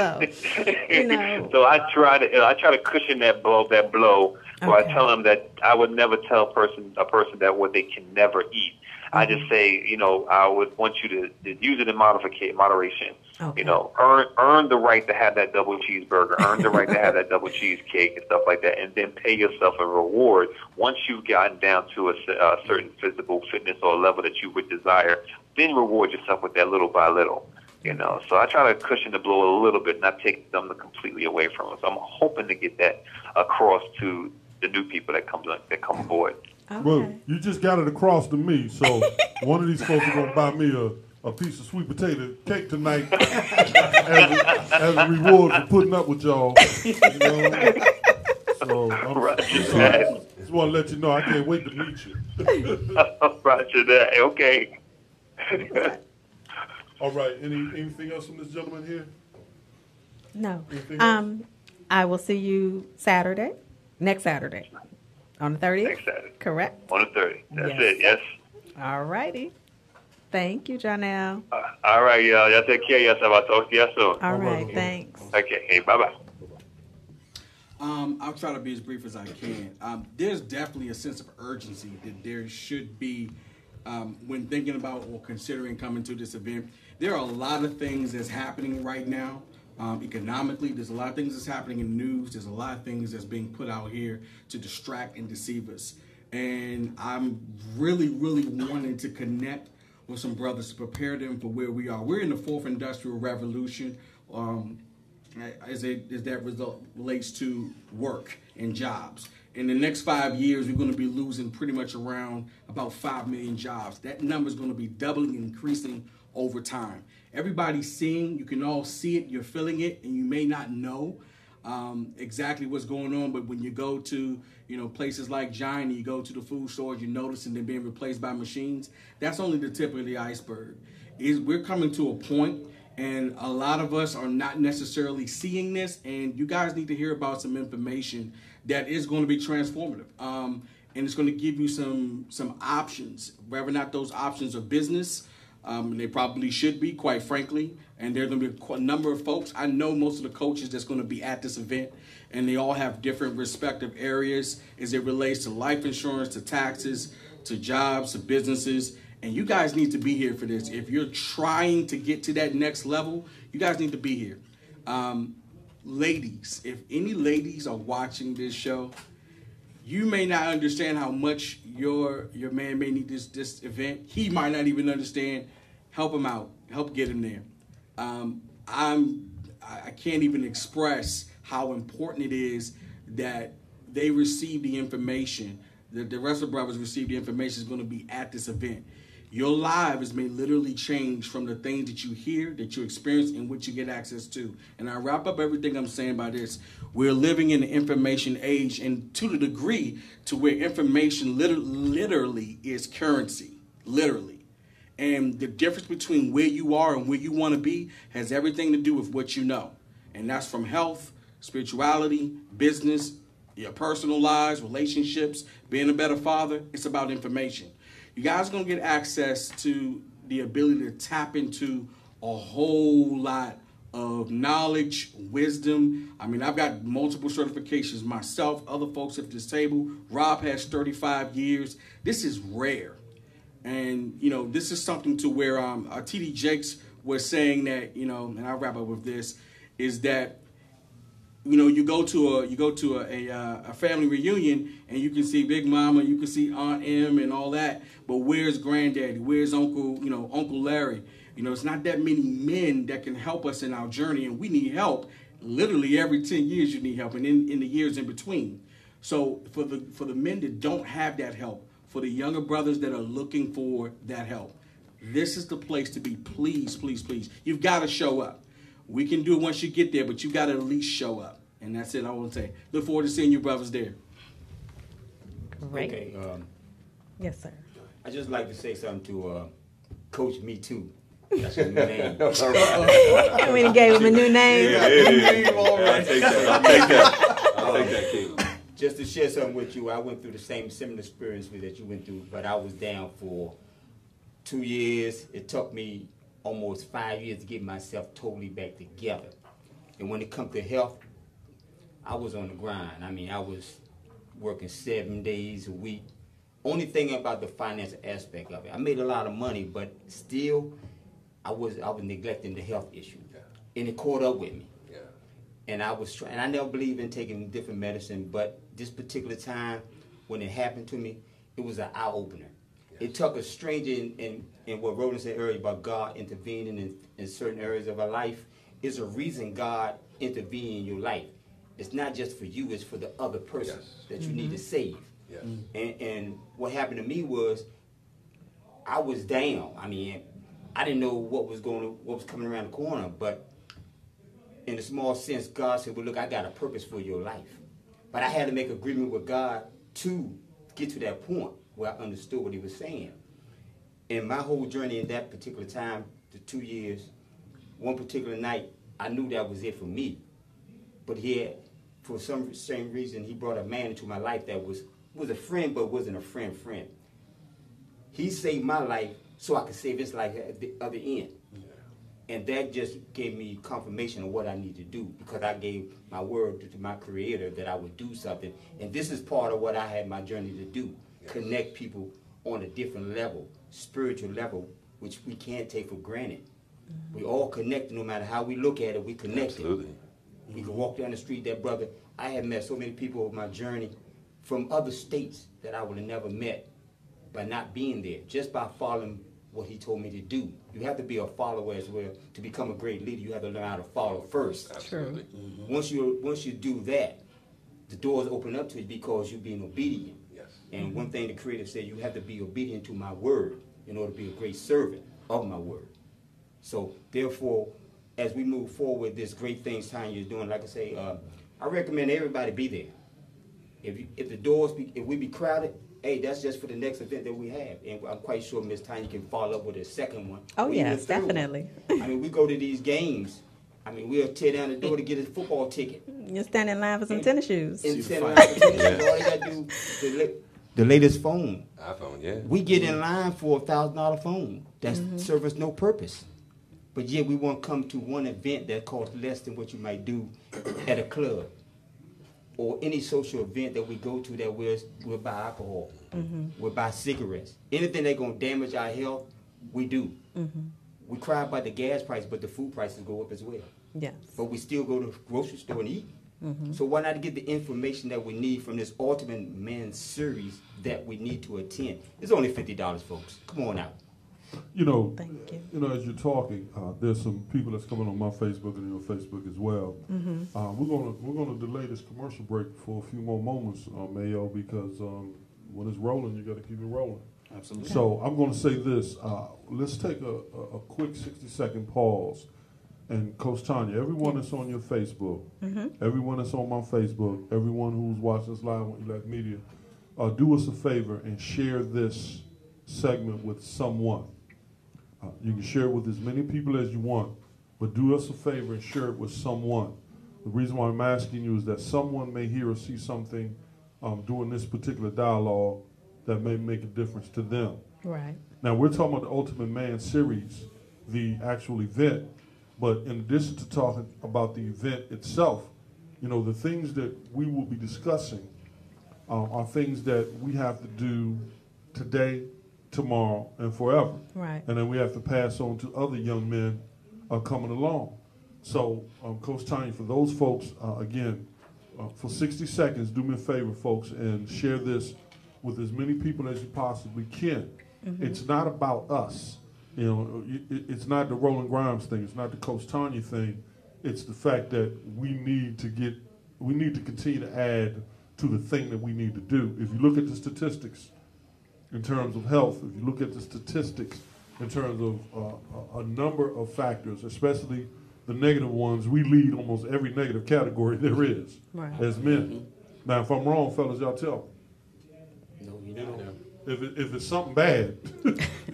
up so, so I try to cushion that blow. Where I tell them that I would never tell a person that what they can never eat. I just say, I would want you to use it in moderation. Okay. Earn the right to have that double cheeseburger, earn the right to have that double cheesecake and stuff like that, and then pay yourself a reward once you've gotten down to a certain physical fitness or level that you would desire. Then reward yourself with that little by little. So I try to cushion the blow a little bit, not take them completely away from us. So I'm hoping to get that across to the new people that come aboard. Okay. Well, you just got it across to me, so one of these folks are going to buy me a piece of sweet potato cake tonight as a reward for putting up with y'all. So I just want to let you know I can't wait to meet you. Roger that. Okay. All right. Anything else from this gentleman here? No. Anything else? I will see you next Saturday. On the 30th? Next Saturday. Correct? On the 30th. That's Yes. it, yes. All righty. Thank you, Janelle. All right, y'all. Y'all take care of yourself. I'll talk to you soon. All right, thanks. Okay, hey, bye-bye. I'll try to be as brief as I can. There's definitely a sense of urgency that there should be when thinking about or considering coming to this event. There are a lot of things that's happening right now. Economically, there's a lot of things that's happening in the news. There's a lot of things that's being put out here to distract and deceive us. And I'm really, really wanting to connect with some brothers to prepare them for where we are. We're in the fourth industrial revolution as that result relates to work and jobs. In the next 5 years, we're going to be losing pretty much around about 5 million jobs. That number is going to be doubling and increasing over time. Everybody's seeing, you can all see it, you're feeling it, and you may not know exactly what's going on, but when you go to places like Giant, you go to the food stores, you notice and they're being replaced by machines. That's only the tip of the iceberg. We're coming to a point, and a lot of us are not necessarily seeing this, and you guys need to hear about some information that is going to be transformative. And it's going to give you some options, whether or not those options are business. They probably should be, quite frankly. And there are going to be a number of folks. I know most of the coaches that's going to be at this event, and they all have different respective areas as it relates to life insurance, to taxes, to jobs, to businesses. And you guys need to be here for this. If you're trying to get to that next level, you guys need to be here. Ladies, if any ladies are watching this show, you may not understand how much your man may need this event. He might not even understand. Help him out. Help get him there. I can't even express how important it is that they receive the information, that the rest of the brothers receive the information is going to be at this event. Your lives may literally change from the things that you hear, that you experience, and what you get access to. And I wrap up everything I'm saying by this. We're living in the information age, and to the degree to where information literally is currency, literally. And the difference between where you are and where you want to be has everything to do with what you know. And that's from health, spirituality, business, your personal lives, relationships, being a better father. It's about information. You guys are going to get access to the ability to tap into a whole lot of knowledge, wisdom. I mean, I've got multiple certifications myself, other folks at this table. Rob has 35 years. This is rare. And, you know, this is something to where T.D. Jakes was saying that, you know, and I'll wrap up with this, is that, you know, you go to a family reunion and you can see Big Mama, you can see Aunt Em and all that, but where's Granddaddy? Where's Uncle Larry? You know, it's not that many men that can help us in our journey, and we need help. Literally every 10 years you need help, and in the years in between. So for the men that don't have that help, for the younger brothers that are looking for that help, this is the place to be. Please, please, please. You've got to show up. We can do it once you get there, but you got to at least show up. And that's it I want to say. Look forward to seeing you brothers there. Great. Okay. Yes, sir. I just like to say something to Coach Me Too. That's his new name. And we gave him a new name. I'll take that, King. Just to share something with you, I went through the same similar experience that you went through, but I was down for 2 years. It took me almost 5 years to get myself totally back together. And when it comes to health, I was on the grind. I mean, I was working 7 days a week. Only thing about the financial aspect of it, I made a lot of money, but still, I was neglecting the health issue, and it caught up with me. Yeah. And I was trying. And I never believed in taking different medicine, but this particular time, when it happened to me, it was an eye opener. Yes. It took a stranger in what Roland said earlier about God intervening in certain areas of our life. Is a reason God intervened in your life. It's not just for you; it's for the other person that you need to save. Yes. And what happened to me was, I was down. I mean, I didn't know what was coming around the corner, but in a small sense, God said, well, look, I got a purpose for your life. But I had to make an agreement with God to get to that point where I understood what he was saying. And my whole journey in that particular time, the 2 years, one particular night, I knew that was it for me. But for some same reason, he brought a man into my life that was a friend, but wasn't a friend. He saved my life so I could save his life at the other end. Yeah. And that just gave me confirmation of what I need to do, because I gave my word to my Creator that I would do something. And this is part of what I had my journey to do, connect people on a different level, spiritual level, which we can't take for granted. Mm-hmm. We all connected, no matter how we look at it, we connected. Absolutely. We could walk down the street, that brother, I had met so many people on my journey from other states that I would have never met by not being there, just by following what he told me to do. You have to be a follower as well. To become a great leader, you have to learn how to follow first. Absolutely. Mm-hmm. Once you do that, the doors open up to you because you're being obedient. Yes. And one thing the Creator said, you have to be obedient to my word in order to be a great servant of my word. So therefore, as we move forward with this great things Tonya is doing, like I say, I recommend everybody be there. If the doors if we be crowded, hey, that's just for the next event that we have. And I'm quite sure Miss Tonya can follow up with a second one. Oh, yes, definitely. I mean, we go to these games. I mean, we'll tear down the door to get a football ticket. You're standing in line for some tennis shoes. And stand in line for tennis shoes. All you got to do, the latest phone. iPhone, yeah. We get in line for a $1,000 phone. That serves us no purpose. But yet we want to come to one event that costs less than what you might do at a club, or any social event that we go to that we'll buy alcohol, we'll buy cigarettes. Anything that's going to damage our health, we do. We cry about the gas price, but the food prices go up as well. Yes. But we still go to the grocery store and eat. So why not get the information that we need from this Ultimate Man series that we need to attend? It's only $50, folks. Come on out. You know, Thank you. You know, as you're talking, there's some people that's coming on my Facebook and your Facebook as well. We're gonna delay this commercial break for a few more moments, Mayo, because when it's rolling, you got to keep it rolling. Absolutely. So I'm going to say this. Let's take a quick 60-second pause. And Coach Tonya, everyone that's on your Facebook, everyone that's on my Facebook, everyone who's watching us live on Elect Media, do us a favor and share this segment with someone. You can share it with as many people as you want, but do us a favor and share it with someone. The reason why I'm asking you is that someone may hear or see something during this particular dialogue that may make a difference to them. Right. Now, we're talking about the Ultimate Man series, the actual event, but in addition to talking about the event itself, you know, the things that we will be discussing are things that we have to do today, tomorrow, and forever. Right. And then we have to pass on to other young men coming along. So, Coach Tonya, for those folks, again, for 60 seconds, do me a favor, folks, and share this with as many people as you possibly can. Mm-hmm. It's not about us. You know, it's not the Roland Grimes thing. It's not the Coach Tonya thing. It's the fact that we need to continue to add to the thing that we need to do. If you look at the statistics in terms of health, if you look at the statistics in terms of a number of factors, especially the negative ones, we lead almost every negative category there is as men. Mm-hmm. Now, if I'm wrong, fellas, y'all tell me. No, you don't. If it's something bad,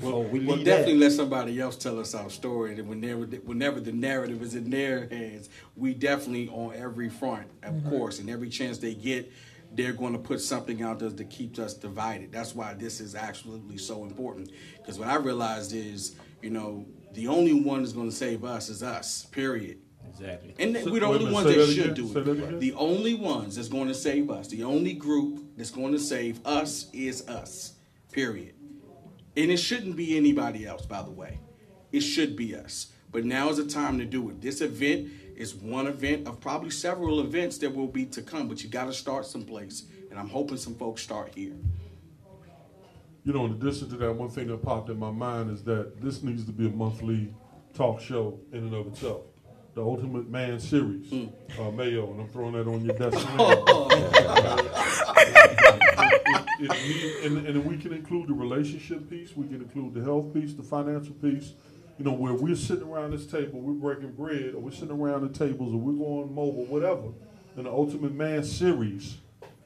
well, definitely let somebody else tell us our story. And whenever the narrative is in their hands, we definitely on every front, of course, and every chance they get, they're going to put something out there that keeps us divided. That's why this is absolutely so important. Because what I realized is, you know, the only one that's going to save us is us, period. Exactly. And we're the only ones that should do it. The only ones that's going to save us, the only group that's going to save us is us, period. And it shouldn't be anybody else, by the way. It should be us. But now is the time to do it. This event is one event of probably several events that will be to come, but you got to start someplace. And I'm hoping some folks start here. You know, in addition to that, one thing that popped in my mind is that this needs to be a monthly talk show in and of itself. The Ultimate Man series, Mayo, and I'm throwing that on your desk now. And we can include the relationship piece, we can include the health piece, the financial piece, you know, where we're sitting around this table, we're breaking bread, or we're sitting around the tables, or we're going mobile, whatever. And the Ultimate Man series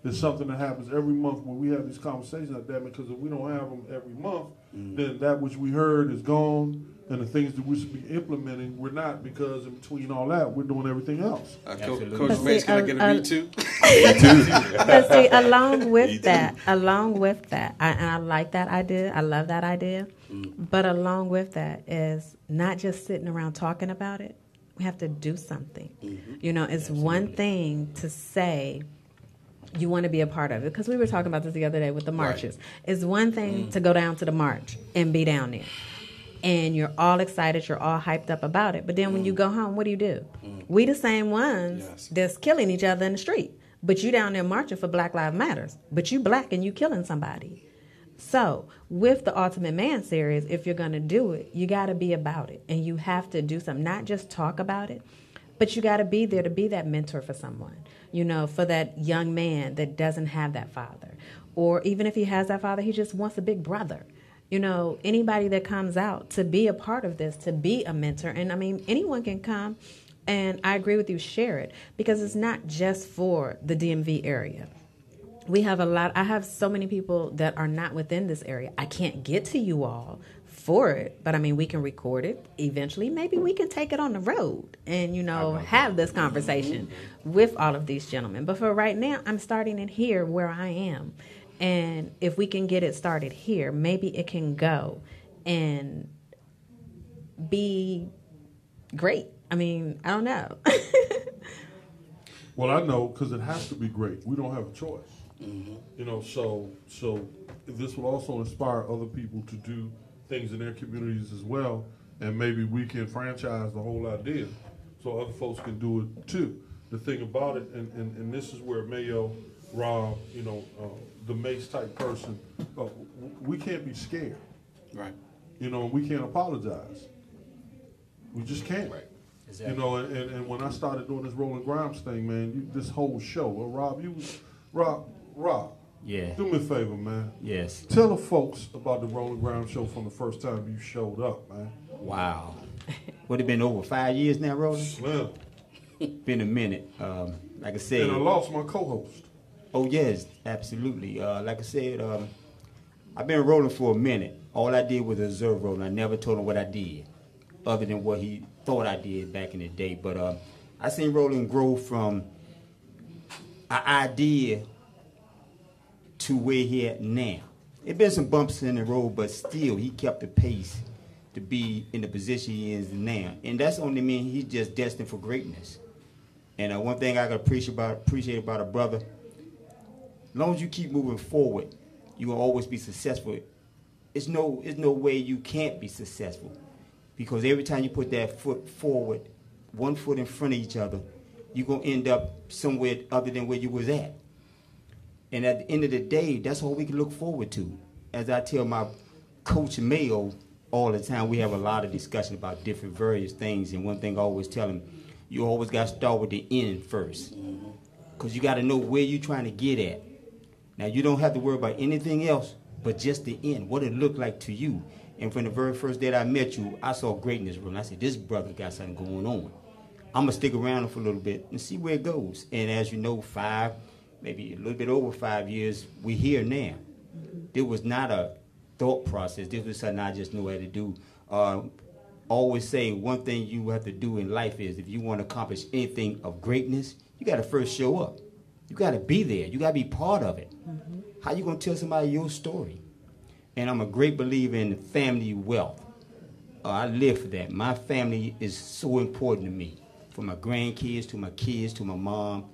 is something that happens every month when we have these conversations like that, because if we don't have them every month, then that which we heard is gone, and the things that we should be implementing, we're not, because in between all that, we're doing everything else. Coach Mace, can I get a read too? But see, along with that, and I like that idea, I love that idea, but along with that is not just sitting around talking about it, we have to do something. You know, it's one thing to say you want to be a part of it, because we were talking about this the other day with the marches. It's one thing to go down to the march and be down there, and you're all excited, you're all hyped up about it, but then when you go home, what do? We the same ones that's killing each other in the street, but you down there marching for Black Lives Matters, but you black and you killing somebody. So with the Ultimate Man series, if you're going to do it, you got to be about it, and you have to do something, not just talk about it, but you got to be there to be that mentor for someone, you know, for that young man that doesn't have that father, or even if he has that father, he just wants a big brother. You know, anybody that comes out to be a part of this, to be a mentor. And I mean, anyone can come, and I agree with you, share it, because it's not just for the DMV area. We have I have so many people that are not within this area. I can't get to you all for it, but I mean, we can record it. Eventually, maybe we can take it on the road and, you know, have this conversation with all of these gentlemen. But for right now, I'm starting it here where I am. And if we can get it started here, maybe it can go and be great. I mean, I don't know. Well, I know, because it has to be great. We don't have a choice. You know, so this will also inspire other people to do things in their communities as well, and maybe we can franchise the whole idea so other folks can do it too. The thing about it, and this is where Mayo, Rob, you know, the Mace type person, we can't be scared. Right. You know, we can't apologize. We just can't. Right. Exactly. You know, and when I started doing this Roland Grimes thing, man, this whole show, Rob, yeah. Do me a favor, man. Yes. Tell the folks about the Roland Grimes show from the first time you showed up, man. Wow. Would it been over 5 years now, Roland? Well, been a minute. Like I said. And I lost my co-host. Oh, yes, absolutely. Like I said, I've been rolling for a minute. All I did was observe Roland. I never told him what I did, other than what he thought I did back in the day. But I seen Roland grow from an idea to where he at now. It been some bumps in the road, but still he kept the pace to be in the position he is now. And that's only mean he's just destined for greatness. And one thing I gotta appreciate about a brother, as long as you keep moving forward, you will always be successful. It's no way you can't be successful, because every time you put that foot forward, one foot in front of each other, you're gonna end up somewhere other than where you was at. And at the end of the day, that's all we can look forward to. As I tell my coach Mayo all the time, we have a lot of discussion about different various things, and one thing I always tell him, you always got to start with the end first, because you got to know where you're trying to get at. Now, you don't have to worry about anything else but just the end, what it looked like to you. And from the very first day that I met you, I saw greatness, and I said, this brother got something going on. I'm going to stick around for a little bit and see where it goes. And as you know, maybe a little bit over 5 years, we're here now. There was not a thought process. This was something I just knew how to do. Always say one thing you have to do in life is, if you want to accomplish anything of greatness, you got to first show up. You got to be there. You got to be part of it. How you going to tell somebody your story? And I'm a great believer in family wealth. I live for that. My family is so important to me. From my grandkids to my kids to my mom.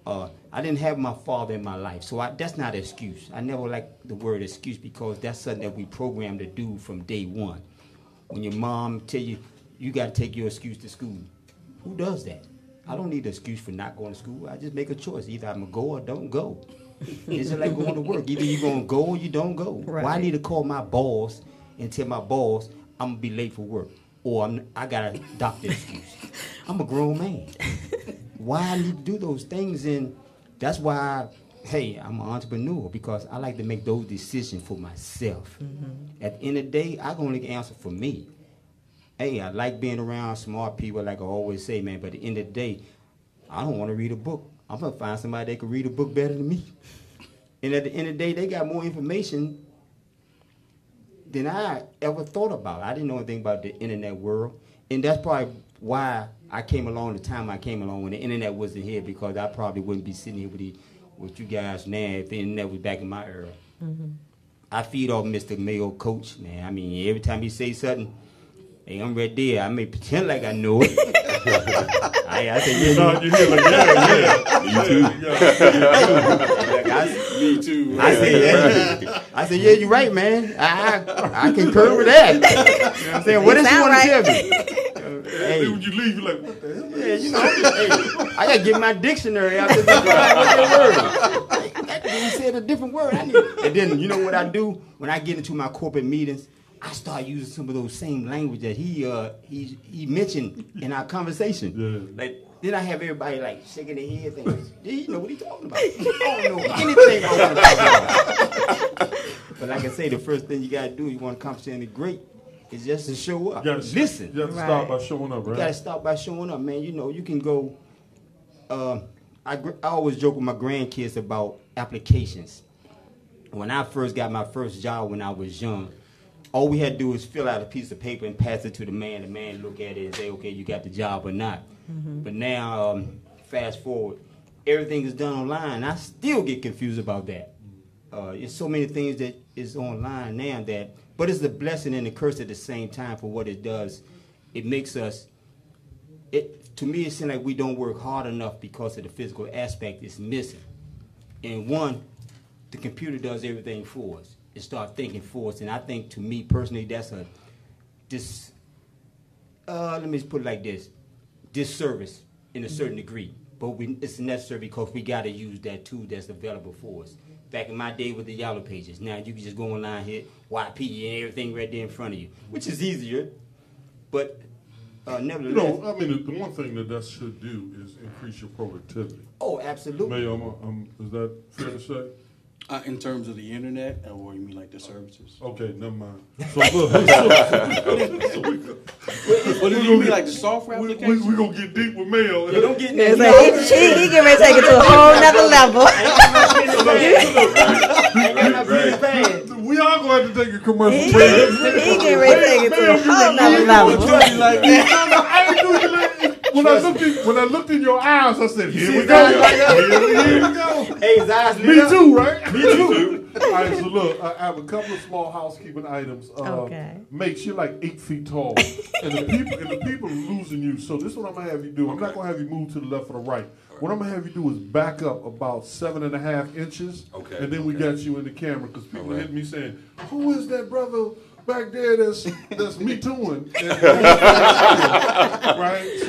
I didn't have my father in my life, so that's not an excuse. I never like the word excuse, because that's something that we programmed to do from day one. When your mom tell you, you got to take your excuse to school. Who does that? I don't need an excuse for not going to school. I just make a choice. Either I'm going to go or don't go. It's just like going to work. Either you're going to go or you don't go. Right. Why I need to call my boss and tell my boss I'm going to be late for work, or I got a doctor excuse? I'm a grown man. Why I need to do those things? And that's why, I'm an entrepreneur, because I like to make those decisions for myself. At the end of the day, I can only answer for me. Hey, I like being around smart people, like I always say, man, but at the end of the day, I don't want to read a book. I'm going to find somebody that can read a book better than me. And at the end of the day, they got more information than I ever thought about. I didn't know anything about the internet world. And that's probably why I came along the time I came along when the internet wasn't here, because I probably wouldn't be sitting here with you guys now if the internet was back in my era. I feed off Mr. Mayo Coach, man. I mean, every time he say something, hey, I'm right there. I may pretend like I know it. I say, yeah, you hear like, Me too. I say, yeah, you're right, man. I concur with that. You know what I'm saying? What does you want to tell me? Hey, when you leave, you're like, what the hell? Yeah, you know, I got to get my dictionary out there. That dude said a different word. And then, you know what I do? When I get into my corporate meetings, I start using some of those same language that he mentioned in our conversation. Yeah. Like, then I have everybody like shaking their head thinking, do you know what he's talking about? I don't know anything about what I'm talking about. But like I say, the first thing you got to do, you want to accomplish anything great, is just to show up. Listen. You have to start by showing up, right? You got to start by showing up, man. You know, you can go, I always joke with my grandkids about applications. When I first got my first job when I was young, all we had to do was fill out a piece of paper and pass it to the man. The man look at it and say, okay, you got the job or not. But now, fast forward, everything is done online. I still get confused about that. There's so many things that is online now but it's a blessing and a curse at the same time for what it does. It makes us, to me, it seems like we don't work hard enough because of the physical aspect is missing. And one, the computer does everything for us. It starts thinking for us. And I think, to me personally, that's let me put it like this, disservice in a certain degree. But it's necessary because we got to use that tool that's available for us. Back in my day with the yellow pages, now you can just go online, hit YP and everything right there in front of you, which is easier. But nevertheless, you know, I mean, the one thing that should do is increase your productivity. Oh, absolutely. Mayo, is that fair to say? In terms of the internet, or you mean like the services? Okay, never mind. So, what do you mean, like the software applications? We're going to get deep with Mayo. He getting ready to take it to a whole nother level. We are going to have to take a commercial break. He getting ready to take it to a whole nother level. when I looked in your eyes, I said, "Here we go, here we go." Hey, his eyes lit Me up. too, right? Me too. All right, so look, I have a couple of small housekeeping items. Okay. Mate, you're like 8 feet tall, and the people are losing you. So this is what I'm gonna have you do. I'm not gonna have you move to the left or the right. What I'm gonna have you do is back up about 7.5 inches, and then we got you in the camera because people hit me saying, "Who is that brother back there that's me tooing?" Right?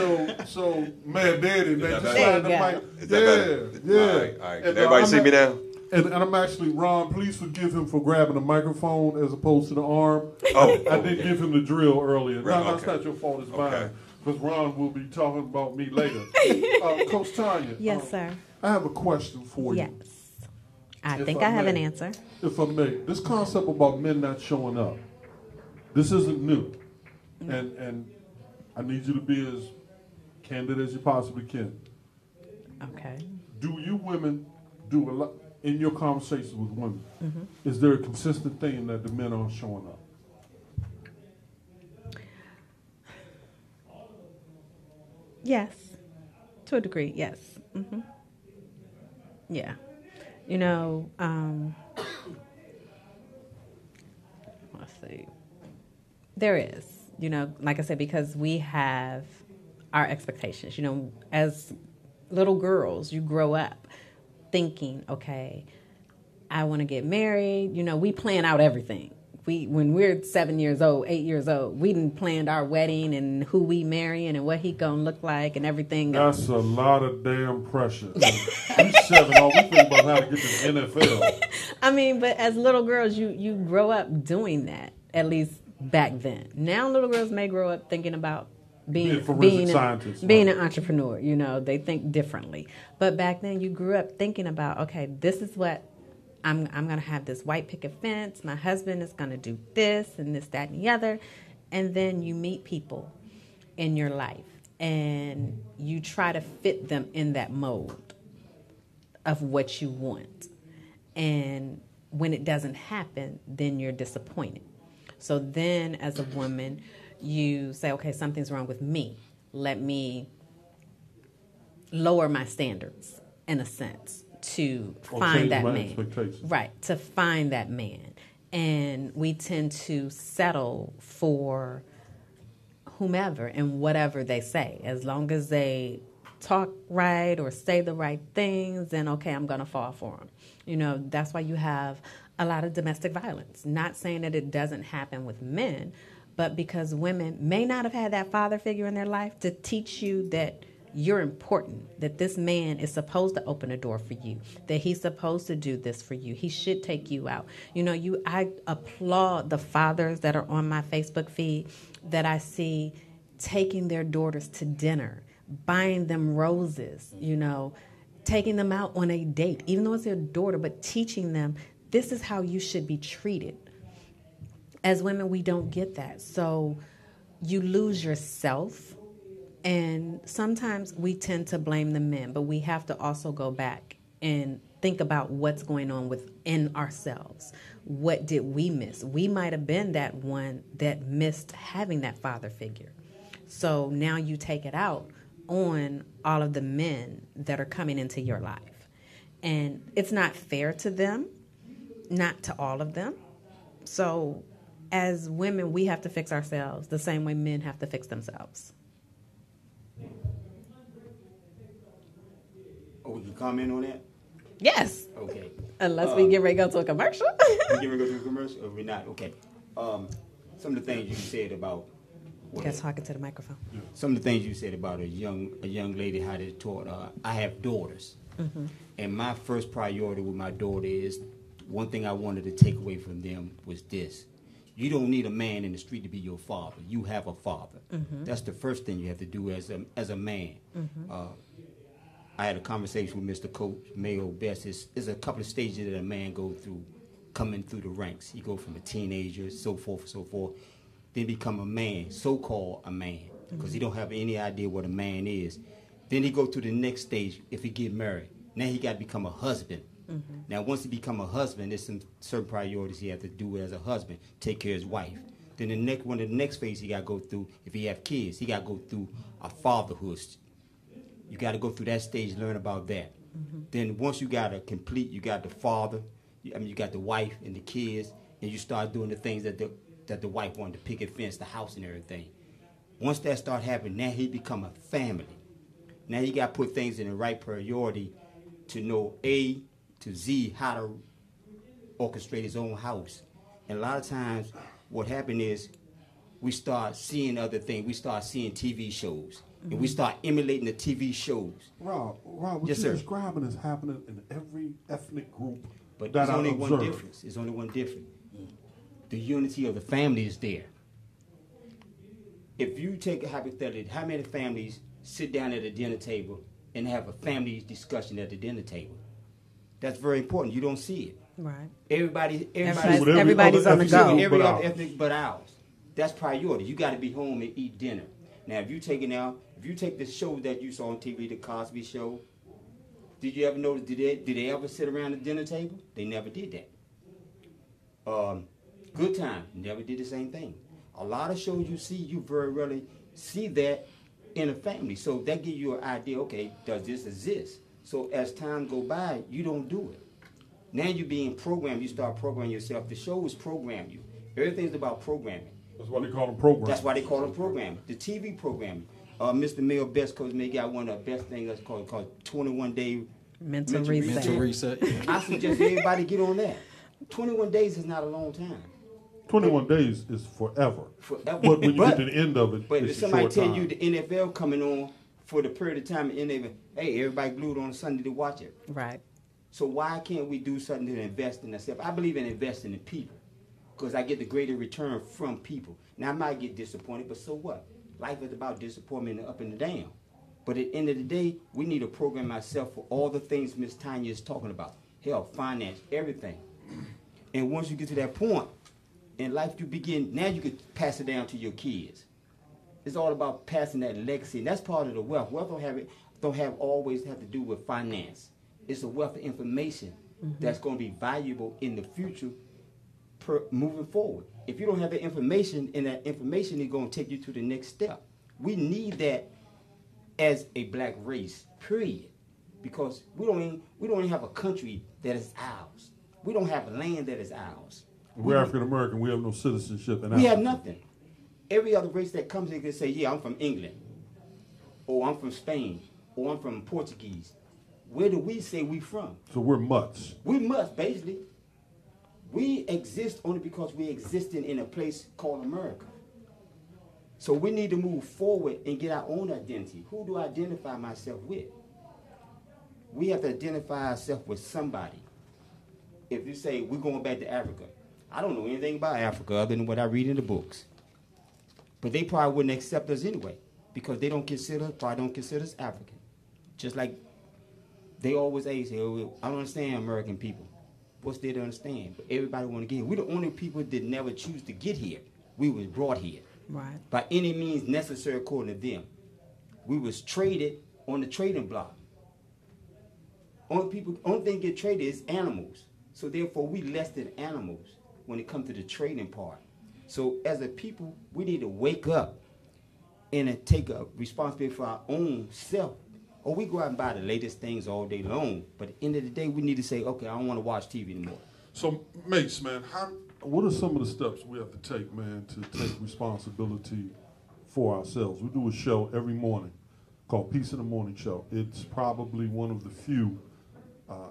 So man, daddy, man, just slide the mic. Is that better? Yeah. All right. Can everybody see me now? And I'm actually, Ron, please forgive him for grabbing the microphone as opposed to the arm. I did give him the drill earlier. Right, No, it's not your fault, it's mine. Because Ron will be talking about me later. Coach Tonya. Yes, sir. I have a question for you. Yes. I think I have an answer. If I may. This concept about men not showing up, this isn't new. And I need you to be as candid as you possibly can. Okay. Do you women do a lot in your conversations with women? Is there a consistent thing that the men aren't showing up? Yes. To a degree, yes. Yeah. You know, let's see. There is, you know, like I said, because we have our expectations. You know, as little girls, you grow up thinking, okay, I want to get married. You know, we plan out everything. When we're 7 years old, 8 years old, we done planned our wedding and who we marrying and what he gonna look like and everything. That's a lot of damn pressure. We 7, all we think about how to get to the NFL. I mean, but as little girls, you grow up doing that, at least back then. Now little girls may grow up thinking about being an entrepreneur. You know, they think differently. But back then you grew up thinking about, okay, this is what I'm going to have, this white picket fence. My husband is going to do this and this, that, and the other. And then you meet people in your life and you try to fit them in that mold of what you want. And when it doesn't happen, then you're disappointed. So then as a woman, you say, okay, something's wrong with me. Let me lower my standards in a sense to find that man. Right, to find that man. And we tend to settle for whomever and whatever they say. As long as they talk right or say the right things, then okay, I'm going to fall for them. You know, that's why you have a lot of domestic violence. Not saying that it doesn't happen with men, but because women may not have had that father figure in their life to teach you that you're important, that this man is supposed to open a door for you, that he's supposed to do this for you. He should take you out. You know, I applaud the fathers that are on my Facebook feed that I see taking their daughters to dinner, buying them roses, you know, taking them out on a date, even though it's their daughter, but teaching them this is how you should be treated. As women, we don't get that. So you lose yourself. And sometimes we tend to blame the men, but we have to also go back and think about what's going on within ourselves. What did we miss? We might have been that one that missed having that father figure. So now you take it out on all of the men that are coming into your life. And it's not fair to them, not to all of them. So as women, we have to fix ourselves the same way men have to fix themselves. Oh, we can comment on that? Yes. Okay. Unless we get ready to go to a commercial. We get ready to go to a commercial or we're not? Okay. Some of the things you said about... You guys talking to the microphone. Some of the things you said about a young lady, how they taught... I have daughters. Mm-hmm. And my first priority with my daughter is, one thing I wanted to take away from them was this. You don't need a man in the street to be your father. You have a father. Mm-hmm. That's the first thing you have to do as a man. Mm-hmm. I had a conversation with Mr. Coach Mayo Best. There's a couple of stages that a man goes through coming through the ranks. He goes from a teenager, so forth, then become a man, so-called a man, because he don't have any idea what a man is. Then he go to the next stage if he get married. Now he got to become a husband. Mm-hmm. Now once he become a husband, there's some certain priorities he has to do as a husband. Take care of his wife, Then the next phase he got to go through, if he have kids, he got to go through a fatherhood. You got to go through that stage, learn about that. Then once you got to complete, you got the father, you got the wife and the kids, and you start doing the things that the wife wanted, to picket fence, the house and everything. Once that start happening, now he become a family. Now you got to put things in the right priority to know A to Z how to orchestrate his own house. And a lot of times what happened is we start seeing other things. We start seeing TV shows. And we start emulating the TV shows. Rob, what yes, you're sir. describing is happening in every ethnic group. But that there's only I one observe. difference. There's only one difference. The unity of the family is there. If you take a hypothetically, how many families sit down at a dinner table and have a family discussion at the dinner table? That's very important. You don't see it. Right. Everybody's Everybody's on the go. Every other ethnic but ours. That's priority. You got to be home and eat dinner. Now, if you take the show that you saw on TV, the Cosby Show, did you ever notice? Did they ever sit around the dinner table? They never did that. Good Time never did the same thing. A lot of shows you see, you very rarely see that in a family. So that gives you an idea. Okay, does this exist? So as time go by, you don't do it. Now you're being programmed. You start programming yourself. The shows program you. Everything's about programming. That's why they call them programs. That's why they call them programming. The TV programming. Mr. Mayor Best Coach May got one of the best things that's called 21-day Mental reset. I suggest everybody get on that. 21 days is not a long time. 21 days is forever. Forever. But when you get to the end of it, but it's if somebody a short tell time. you the NFL coming on for the period of time, and hey, everybody glued on Sunday to watch it. Right. So why can't we do something to invest in ourselves? I believe in investing in people because I get the greater return from people. Now, I might get disappointed, but so what? Life is about disappointment and up and down. But at the end of the day, we need to program ourselves for all the things Miss Tonya is talking about. Health, finance, everything. And once you get to that point in life, now you can pass it down to your kids. It's all about passing that legacy. And that's part of the wealth. Wealth don't always have to do with finance. It's a wealth of information that's going to be valuable in the future moving forward. If you don't have the information, and that information is going to take you to the next step. We need that as a black race, period. Because we don't even have a country that is ours. We don't have land that is ours. We're African American. We have no citizenship in Africa. We have nothing. Every other race that comes in can say, yeah, I'm from England, or I'm from Spain, or I'm from Portuguese. Where do we say we from? So we're mutts. We must, basically. We exist only because we existing in a place called America. So we need to move forward and get our own identity. Who do I identify myself with? We have to identify ourselves with somebody. If you say, we're going back to Africa, I don't know anything about Africa other than what I read in the books. But they probably wouldn't accept us anyway because they probably don't consider us African. Just like they always say, I don't understand American people. What's there to understand? But everybody want to get here. We're the only people that never choose to get here. We was brought here. Right. By any means necessary according to them. We was traded on the trading block. Only thing get traded is animals. So therefore we less than animals when it comes to the trading part. So as a people, we need to wake up and take a responsibility for our own self. Or we go out and buy the latest things all day long. But at the end of the day, we need to say, okay, I don't want to watch TV anymore. So, Mace, man, what are some of the steps we have to take, man, to take responsibility for ourselves? We do a show every morning called Peace in the Morning Show. It's probably one of the few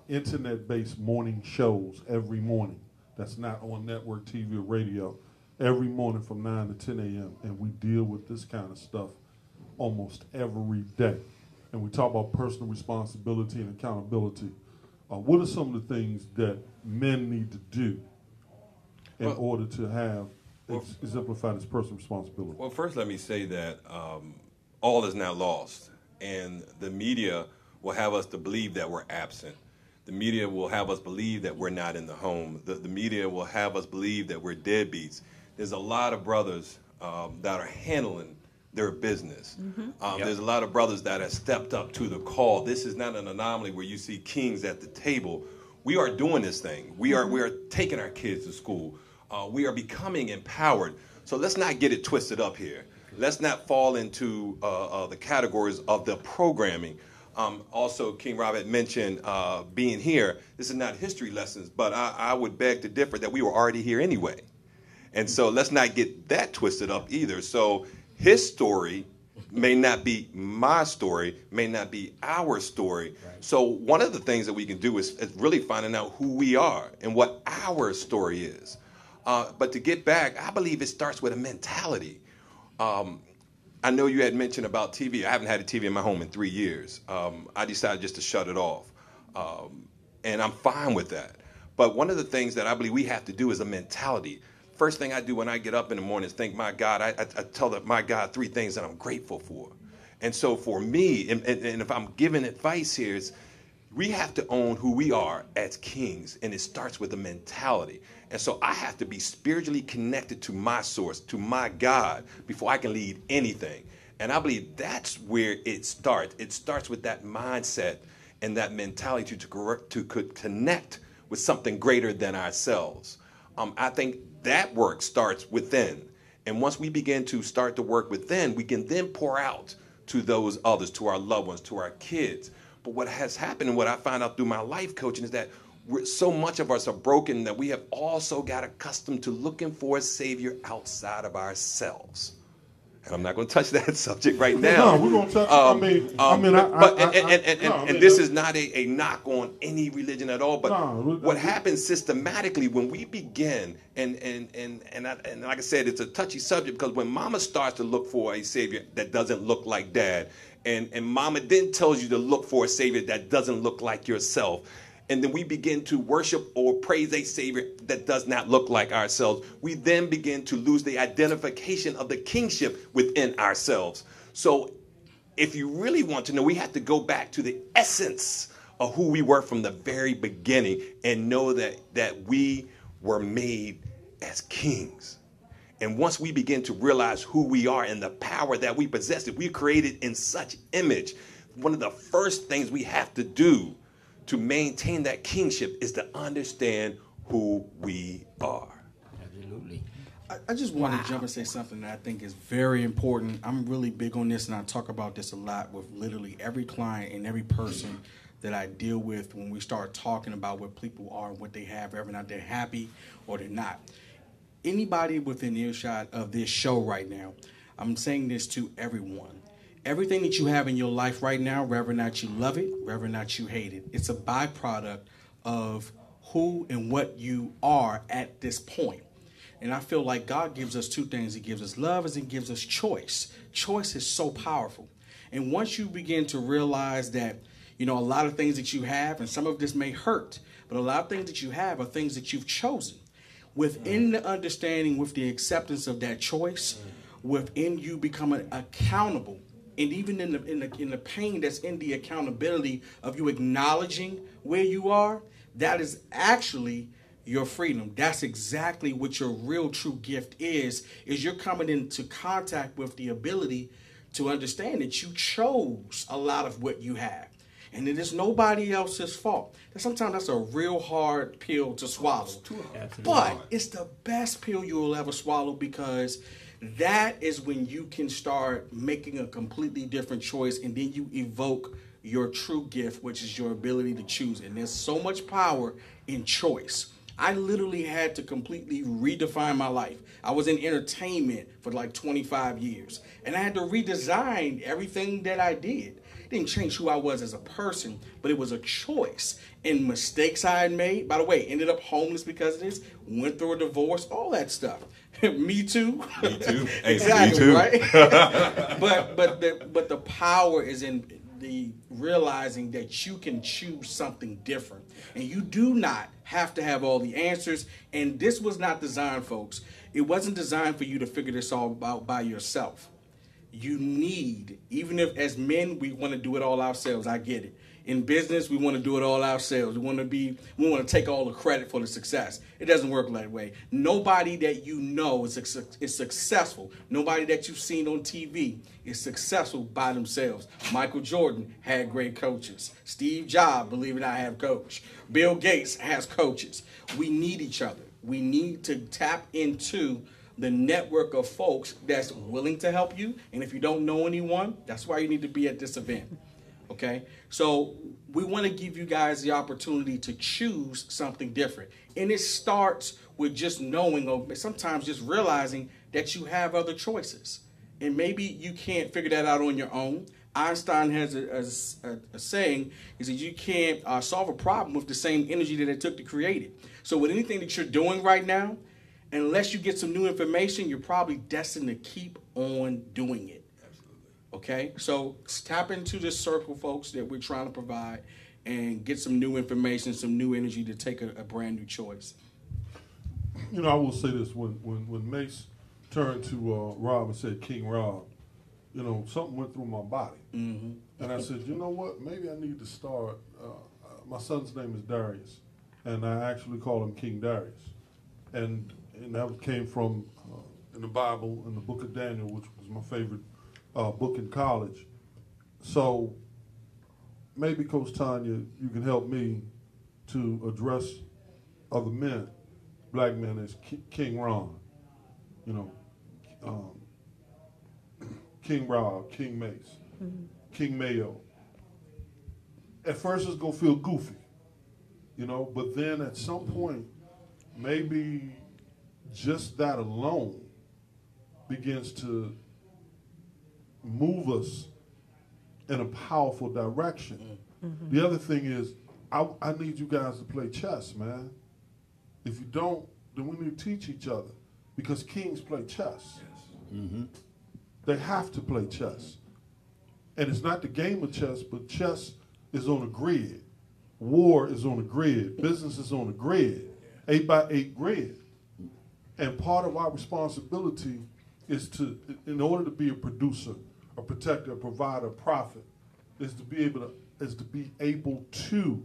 internet-based morning shows every morning that's not on network TV or radio, every morning from 9 to 10 a.m. And we deal with this kind of stuff almost every day. And we talk about personal responsibility and accountability. What are some of the things that men need to do in order to have exemplified this personal responsibility? Well, first let me say that all is not lost. And the media will have us to believe that we're absent. The media will have us believe that we're not in the home. The media will have us believe that we're deadbeats. There's a lot of brothers that are handling their business. There's a lot of brothers that have stepped up to the call. This is not an anomaly where you see kings at the table. We are doing this thing. We are taking our kids to school. We are becoming empowered. So let's not get it twisted up here. Let's not fall into the categories of the programming. Also, King Robert mentioned being here. This is not history lessons, but I would beg to differ that we were already here anyway. And so let's not get that twisted up either. So his story may not be my story, may not be our story. Right. So one of the things that we can do is really finding out who we are and what our story is. But to get back, I believe it starts with a mentality. I know you had mentioned about TV. I haven't had a TV in my home in 3 years. I decided just to shut it off. And I'm fine with that. But one of the things that I believe we have to do is a mentality. First thing I do when I get up in the morning is thank my God. I tell my God 3 things that I'm grateful for. And so for me, and if I'm giving advice here, is we have to own who we are as kings, and it starts with a mentality. And so I have to be spiritually connected to my source, to my God, before I can lead anything. And I believe that's where it starts. It starts with that mindset and that mentality to connect with something greater than ourselves. I think that work starts within. And once we begin to start to work within, we can then pour out to those others, to our loved ones, to our kids. But what has happened and what I found out through my life coaching is that so much of us are broken that we have also got accustomed to looking for a savior outside of ourselves. And I'm not going to touch that subject right now. No, we're going to touch and this is not a knock on any religion at all, but what happens systematically when we begin, and like I said, it's a touchy subject because when mama starts to look for a savior that doesn't look like dad, and mama then tells you to look for a savior that doesn't look like yourself, and then we begin to worship or praise a savior that does not look like ourselves, we then begin to lose the identification of the kingship within ourselves. So if you really want to know, we have to go back to the essence of who we were from the very beginning and know that we were made as kings. And once we begin to realize who we are and the power that we possess, if we're created in such image, one of the first things we have to do to maintain that kingship is to understand who we are. Absolutely. I just want to jump and say something that I think is very important. I'm really big on this, and I talk about this a lot with literally every client and every person that I deal with when we start talking about what people are and what they have, whether or not they're happy or they're not. Anybody within earshot of this show right now, I'm saying this to everyone. Everything that you have in your life right now, whether or not you love it, whether or not you hate it, it's a byproduct of who and what you are at this point. And I feel like God gives us 2 things. He gives us love and he gives us choice. Choice is so powerful. And once you begin to realize that, a lot of things that you have, and some of this may hurt, but a lot of things that you have are things that you've chosen. Within the understanding, with the acceptance of that choice, within you becoming accountable, and even in the pain that's in the accountability of you acknowledging where you are, that is actually your freedom. That's exactly what your real true gift is you're coming into contact with the ability to understand that you chose a lot of what you have. And it is nobody else's fault. And sometimes that's a real hard pill to swallow. But it's the best pill you will ever swallow, because that is when you can start making a completely different choice, and then you evoke your true gift, which is your ability to choose. And there's so much power in choice. I literally had to completely redefine my life. I was in entertainment for like 25 years, and I had to redesign everything that I did. It didn't change who I was as a person, but it was a choice. And mistakes I had made, by the way, ended up homeless because of this, went through a divorce, all that stuff. Me too. Me too. Exactly, me too. Right? but the power is in the realizing that you can choose something different. And you do not have to have all the answers. And this was not designed, folks. It wasn't designed for you to figure this all out by yourself. You need, even if as men we want to do it all ourselves, I get it. In business, we want to do it all ourselves. We want to take all the credit for the success. It doesn't work that way. Nobody that you know is successful. Nobody that you've seen on TV is successful by themselves. Michael Jordan had great coaches. Steve Jobs, believe it or not, have coach. Bill Gates has coaches. We need each other. We need to tap into the network of folks that's willing to help you. And if you don't know anyone, that's why you need to be at this event. Okay? So we want to give you guys the opportunity to choose something different. And it starts with just knowing, or sometimes just realizing that you have other choices. And maybe you can't figure that out on your own. Einstein has a saying, is that you can't solve a problem with the same energy that it took to create it. So with anything that you're doing right now, unless you get some new information, you're probably destined to keep on doing it. Absolutely. Okay? So tap into this circle, folks, that we're trying to provide and get some new information, some new energy to take a brand new choice. You know, I will say this, when Mace turned to Rob and said, King Rob, you know, something went through my body. Mm-hmm. And I said, you know what, maybe I need to start, my son's name is Darius, and I actually call him King Darius. And that came from, in the Bible, in the book of Daniel, which was my favorite book in college. So maybe, Coach Tonya, you can help me to address other men, black men, as King Ron, you know, King Rob, King Mace, King Mayo. At first it's going to feel goofy, you know, but then at some point, maybe just that alone begins to move us in a powerful direction. Mm-hmm. The other thing is, I need you guys to play chess, man. If you don't, then we need to teach each other, because kings play chess. Yes. Mm-hmm. They have to play chess. And it's not the game of chess, but chess is on a grid. War is on a grid. Business is on a grid. 8x8 grid. And part of our responsibility is to, in order to be a producer, a protector, a provider, a prophet, is to be able to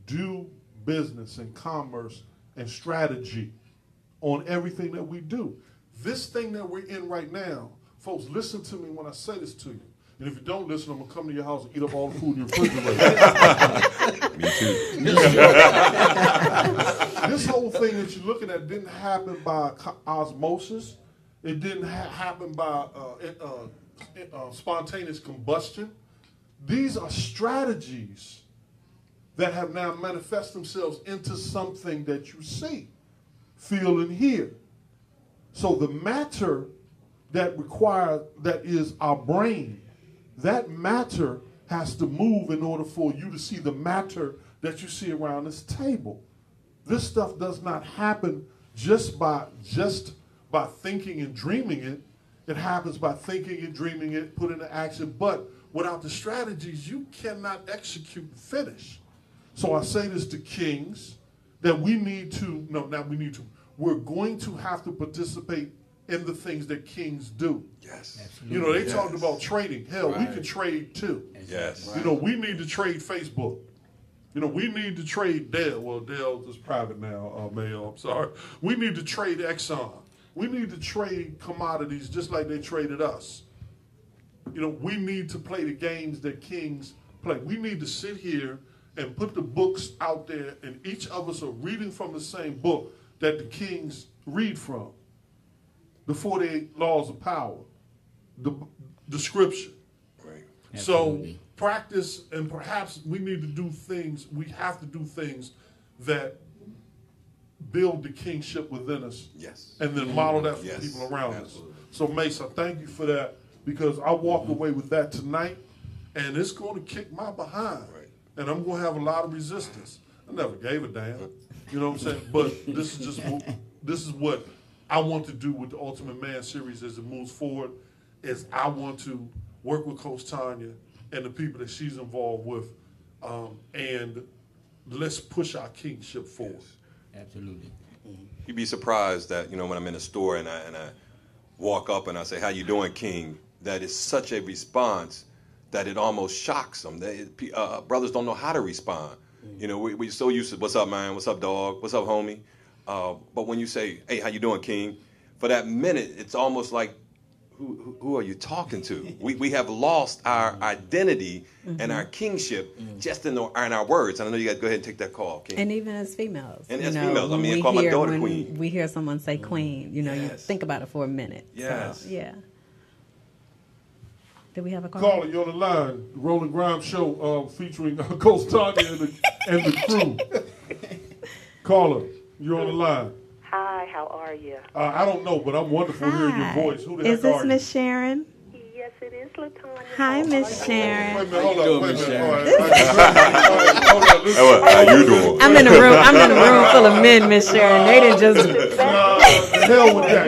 do business and commerce and strategy on everything that we do. This thing that we're in right now, folks, listen to me when I say this to you. And if you don't listen, I'm going to come to your house and eat up all the food in your refrigerator. Me too. This whole thing that you're looking at didn't happen by osmosis. It didn't happen by spontaneous combustion. These are strategies that have now manifest themselves into something that you see, feel, and hear. So the matter that is our brain, that matter has to move in order for you to see the matter that you see around this table. This stuff does not happen just by thinking and dreaming it. It happens by thinking and dreaming it, put into action. But without the strategies, you cannot execute and finish. So I say this to kings, that we're going to have to participate in the things that kings do. Yes. Absolutely. You know, they talked about trading. Hell, we can trade too. Yes. You know, we need to trade Facebook. You know, we need to trade Dell. Well, Dell is private now, Mayo, I'm sorry. We need to trade Exxon. We need to trade commodities just like they traded us. You know, we need to play the games that kings play. We need to sit here and put the books out there, and each of us are reading from the same book that the kings read from. The 48 laws of power, the scripture. Right. So practice, and perhaps we need to do things, we have to do things that build the kingship within us. Yes. And then model that for Yes. people around Absolutely. us. So Mace, I thank you for that, because I walked away with that tonight, and it's going to kick my behind. Right. And I'm going to have a lot of resistance. I never gave a damn. You know what I'm saying? But this is what I want to do with the Ultimate Man series as it moves forward, is I want to work with Coach Tonya and the people that she's involved with, and let's push our kingship forward. Yes. Absolutely. You'd be surprised that, you know, when I'm in a store and I walk up and I say, "How you doing, King?" That is such a response that it almost shocks them. Brothers don't know how to respond. You know, we're so used to, "What's up, man? What's up, dog? What's up, homie?" But when you say, "Hey, how you doing, King?" For that minute, it's almost like, who are you talking to? We have lost our identity and our kingship just in our words. And I know you got to go ahead and take that call, King. And even as females. And as females, I mean, I call my daughter Queen. We hear someone say Queen, you think about it for a minute. Yes. So, yeah. Did we have a call? Caller, you're on the line. The Roland Grimes Show featuring Coach Tonya and the crew. Caller, you're on the line. Hi, how are you? I don't know, but I'm wonderful hearing your voice. Who the heck Is this are you? Miss Sharon? Yes, it is, LaTonya. Hi, Miss Sharon. Wait a minute, hold on. Wait a minute. How you doing? I'm in a room full of men, Miss Sharon. They didn't just. Hell with that.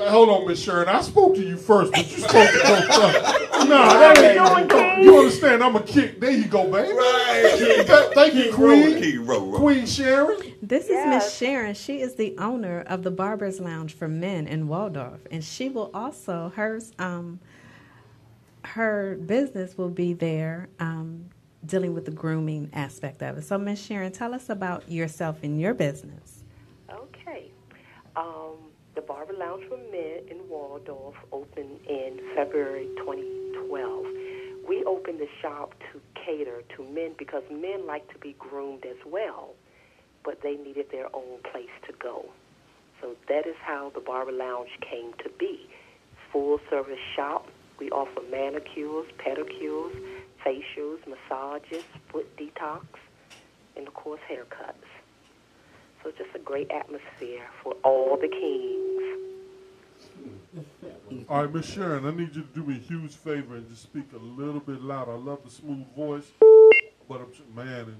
Hold on, Miss Sharon. I spoke to you first, but you spoke to Coach Tonya. That ain't. You understand? I'm a kick. There you go, baby. Right. Thank you, Queen. Queen Sharon. This is Miss Sharon. She is the owner of the Barber's Lounge for Men in Waldorf, and she will also her business will be there dealing with the grooming aspect of it. So, Miss Sharon, tell us about yourself and your business. Okay. The Barber Lounge for Men in Waldorf opened in February 2012. We opened the shop to cater to men because men like to be groomed as well, but they needed their own place to go. So that is how the Barber Lounge came to be. Full-service shop. We offer manicures, pedicures, facials, massages, foot detox, and, of course, haircuts. So it's just a great atmosphere for all the kings. All right, Miss Sharon, I need you to do me a huge favor and just speak a little bit louder. I love the smooth voice, but and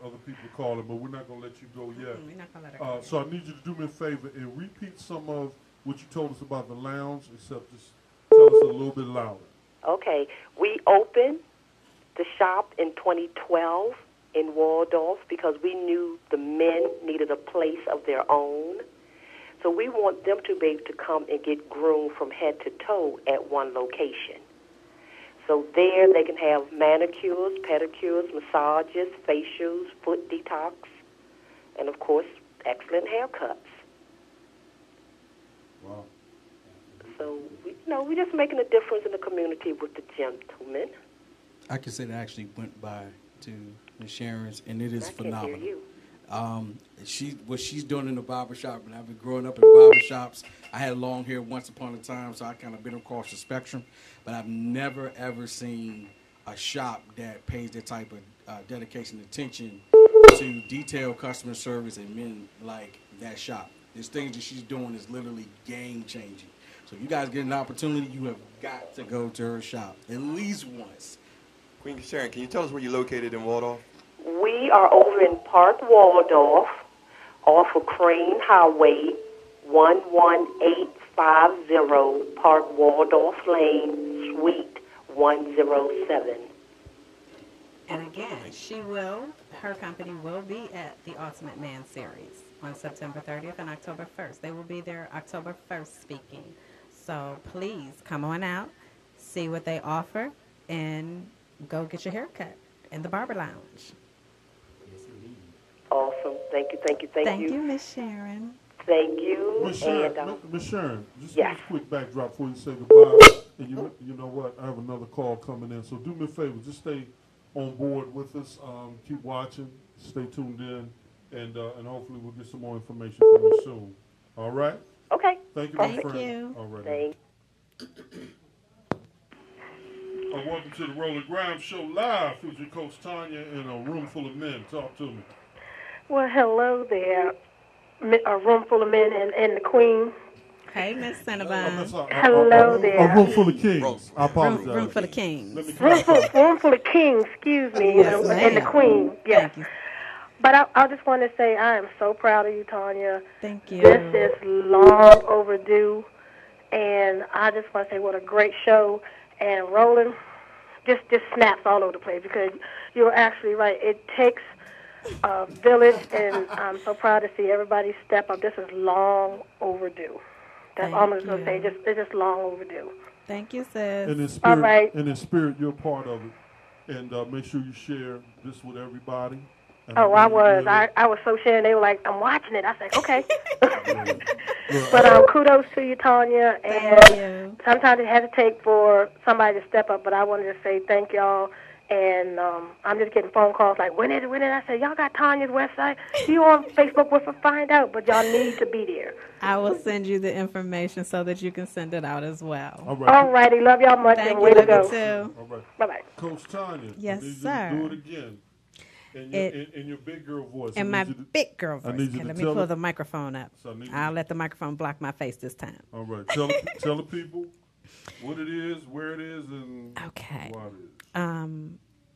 other people calling, but we're not going to let you go yet. We're not gonna let her go. So I need you to do me a favor and repeat some of what you told us about the lounge, except just tell us a little bit louder. Okay. We opened the shop in 2012 in Waldorf because we knew the men needed a place of their own. So we want them to be able to come and get groomed from head to toe at one location. So there they can have manicures, pedicures, massages, facials, foot detox, and, of course, excellent haircuts. Wow. So, we're just making a difference in the community with the gentlemen. I can say that I actually went by to Ms. Sharon's, and it is phenomenal. Can't hear you. What she's doing in the barbershop, and I've been growing up in barbershops. I had long hair once upon a time, so I kind of been across the spectrum. But I've never, ever seen a shop that pays that type of dedication and attention to detailed customer service and men like that shop. There's things that she's doing is literally game-changing. So if you guys get an opportunity, you have got to go to her shop at least once. Queen Sharon, can you tell us where you're located in Waldorf? We are over in Park Waldorf off of Crane Highway, 11850 Park Waldorf Lane, Suite 107. And again, her company will be at the Ultimate Man Series on September 30th and October 1st. They will be there October 1st speaking. So please come on out, see what they offer, and go get your hair cut in the Barber Lounge. Awesome. Thank you. Thank you, Miss Sharon. Thank you. Miss Sharon, just yes. a quick backdrop before you say goodbye. And you know what? I have another call coming in. So do me a favor. Just stay on board with us. Keep watching. Stay tuned in. And hopefully we'll get some more information from you soon. All right? Okay. Thank you, Thank Miss Sharon. you. All right. Thank Welcome to the Roland Grimes Show live featuring Coach Tonya in a room full of men. Talk to me. Well, hello there. A room full of men and the Queen. Hey, Miss Cinnabon. Hello there. A room full of kings. I apologize. Room full of kings. Room full of kings, excuse me, Yes, and the Queen. Yes. Thank you. But I just want to say I am so proud of you, Tonya. Thank you. This is long overdue, and I just want to say what a great show. And Roland just snaps all over the place because you're actually right. It takes a village, and I'm so proud to see everybody step up. This is long overdue. That's all I'm going to say. It's just long overdue. Thank you, sis. And in spirit, all right. And in spirit, you're part of it. And make sure you share this with everybody. I was. I was so sharing. They were like, I'm watching it. I said, okay. But kudos to you, Tonya. And sometimes it has to take for somebody to step up. But I wanted to say thank y'all. And I'm just getting phone calls like, when is it? I said, y'all got Tonya's website? You on Facebook with her? Find out. But y'all need to be there. I will send you the information so that you can send it out as well. All righty. Love y'all much. Thank and you. way to Love go. you too. All right. Bye-bye. Coach Tonya. Yes, I need sir. You to do it again. In your big girl voice. In my big girl voice. Okay, let me pull the microphone up. So I'll let the microphone block my face this time. All right. Tell the people what it is, where it is, and why it is.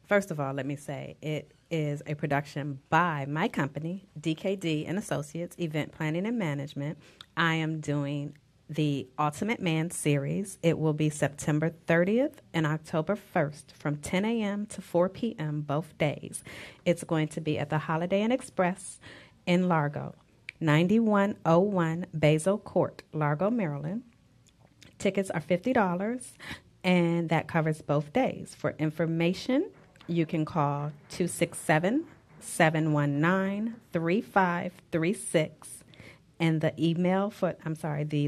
First of all, let me say it is a production by my company, DKD and Associates, Event Planning and Management. I am doing the Ultimate Man series. It will be September 30th and October 1st from 10 a.m. to 4 p.m. both days. It's going to be at the Holiday Inn Express in Largo, 9101 Basil Court, Largo, Maryland. Tickets are $50, and that covers both days. For information, you can call 267-719-3536. And the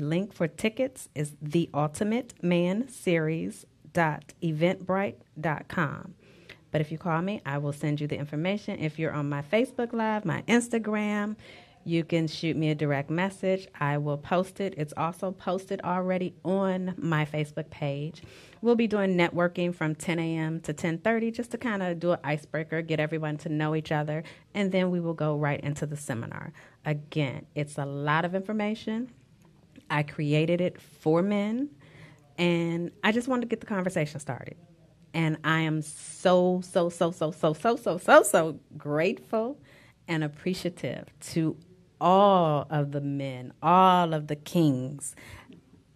link for tickets is theultimatemanseries.eventbrite.com. But if you call me, I will send you the information. If you're on my Facebook Live, my Instagram, you can shoot me a direct message. I will post it. It's also posted already on my Facebook page. We'll be doing networking from 10 a.m. to 10:30 just to kind of do an icebreaker, get everyone to know each other, and then we will go right into the seminar. Again, it's a lot of information. I created it for men, and I just wanted to get the conversation started. And I am so grateful and appreciative to all of the men, all of the kings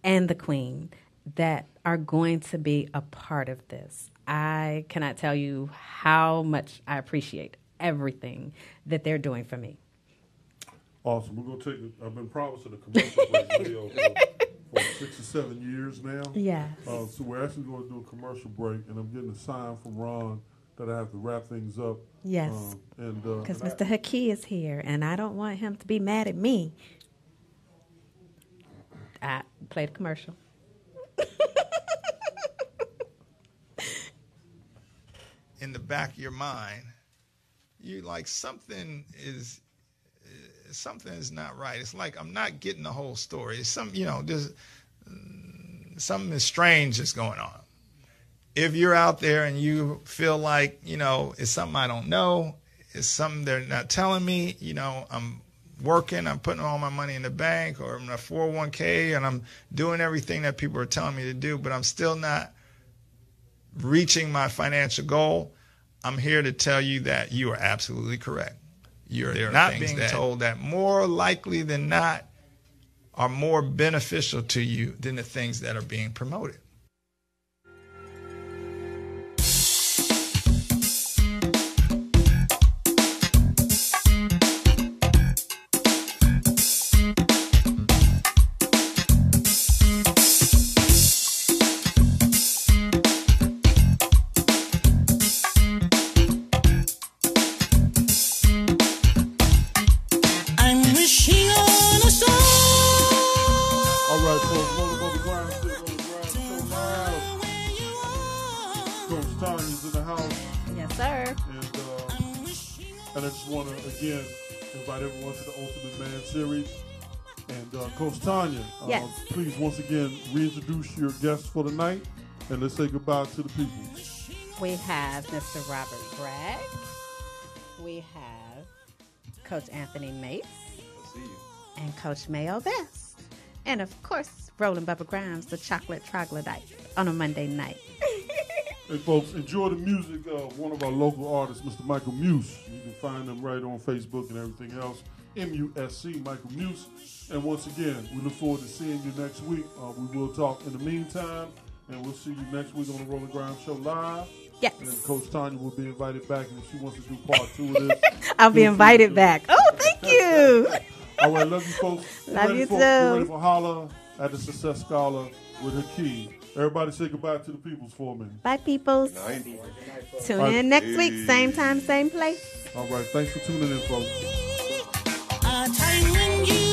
and the queen that are going to be a part of this. I cannot tell you how much I appreciate everything that they're doing for me. Awesome. We're going to take I've been promising a commercial break video for 6 or 7 years now. Yes. So we're actually going to do a commercial break, and I'm getting a sign from Ron that I have to wrap things up. Yes. Because Mr. Haki is here, and I don't want him to be mad at me. I played a commercial. In the back of your mind, you like something is not right. It's like I'm not getting the whole story. It's something is strange that's going on. If you're out there and you feel like, it's something I don't know, it's something they're not telling me, I'm working, I'm putting all my money in the bank or I'm in a 401k and I'm doing everything that people are telling me to do, but I'm still not reaching my financial goal, I'm here to tell you that you are absolutely correct. You're not being told that more likely than not are more beneficial to you than the things that are being promoted. Again, invite everyone to the Ultimate Man series. And Coach Tonya, yes. Please once again reintroduce your guests for the night, and let's say goodbye to the people. We have Mr. Robert Bragg. We have Coach Anthony Mace. I'll see you. And Coach Mayo Best. And of course, Roland Bubba Grimes, the chocolate troglodyte, on a Monday night. Hey, folks, enjoy the music of one of our local artists, Mr. Michael Muse. You can find him right on Facebook and everything else. MUSC, Michael Muse. And once again, we look forward to seeing you next week. We will talk in the meantime, and we'll see you next week on the Roland Grimes Show live. Yes. And Coach Tonya will be invited back, and if she wants to do part 2 of this. I'll be invited back. Oh, thank you. All right, love you, folks. Love you, too. Get ready for Holla at the Success Scholar with her key. Everybody say goodbye to the peoples for me. Bye, peoples. Tune in next week, same time, same place. All right, thanks for tuning in, folks. A time when you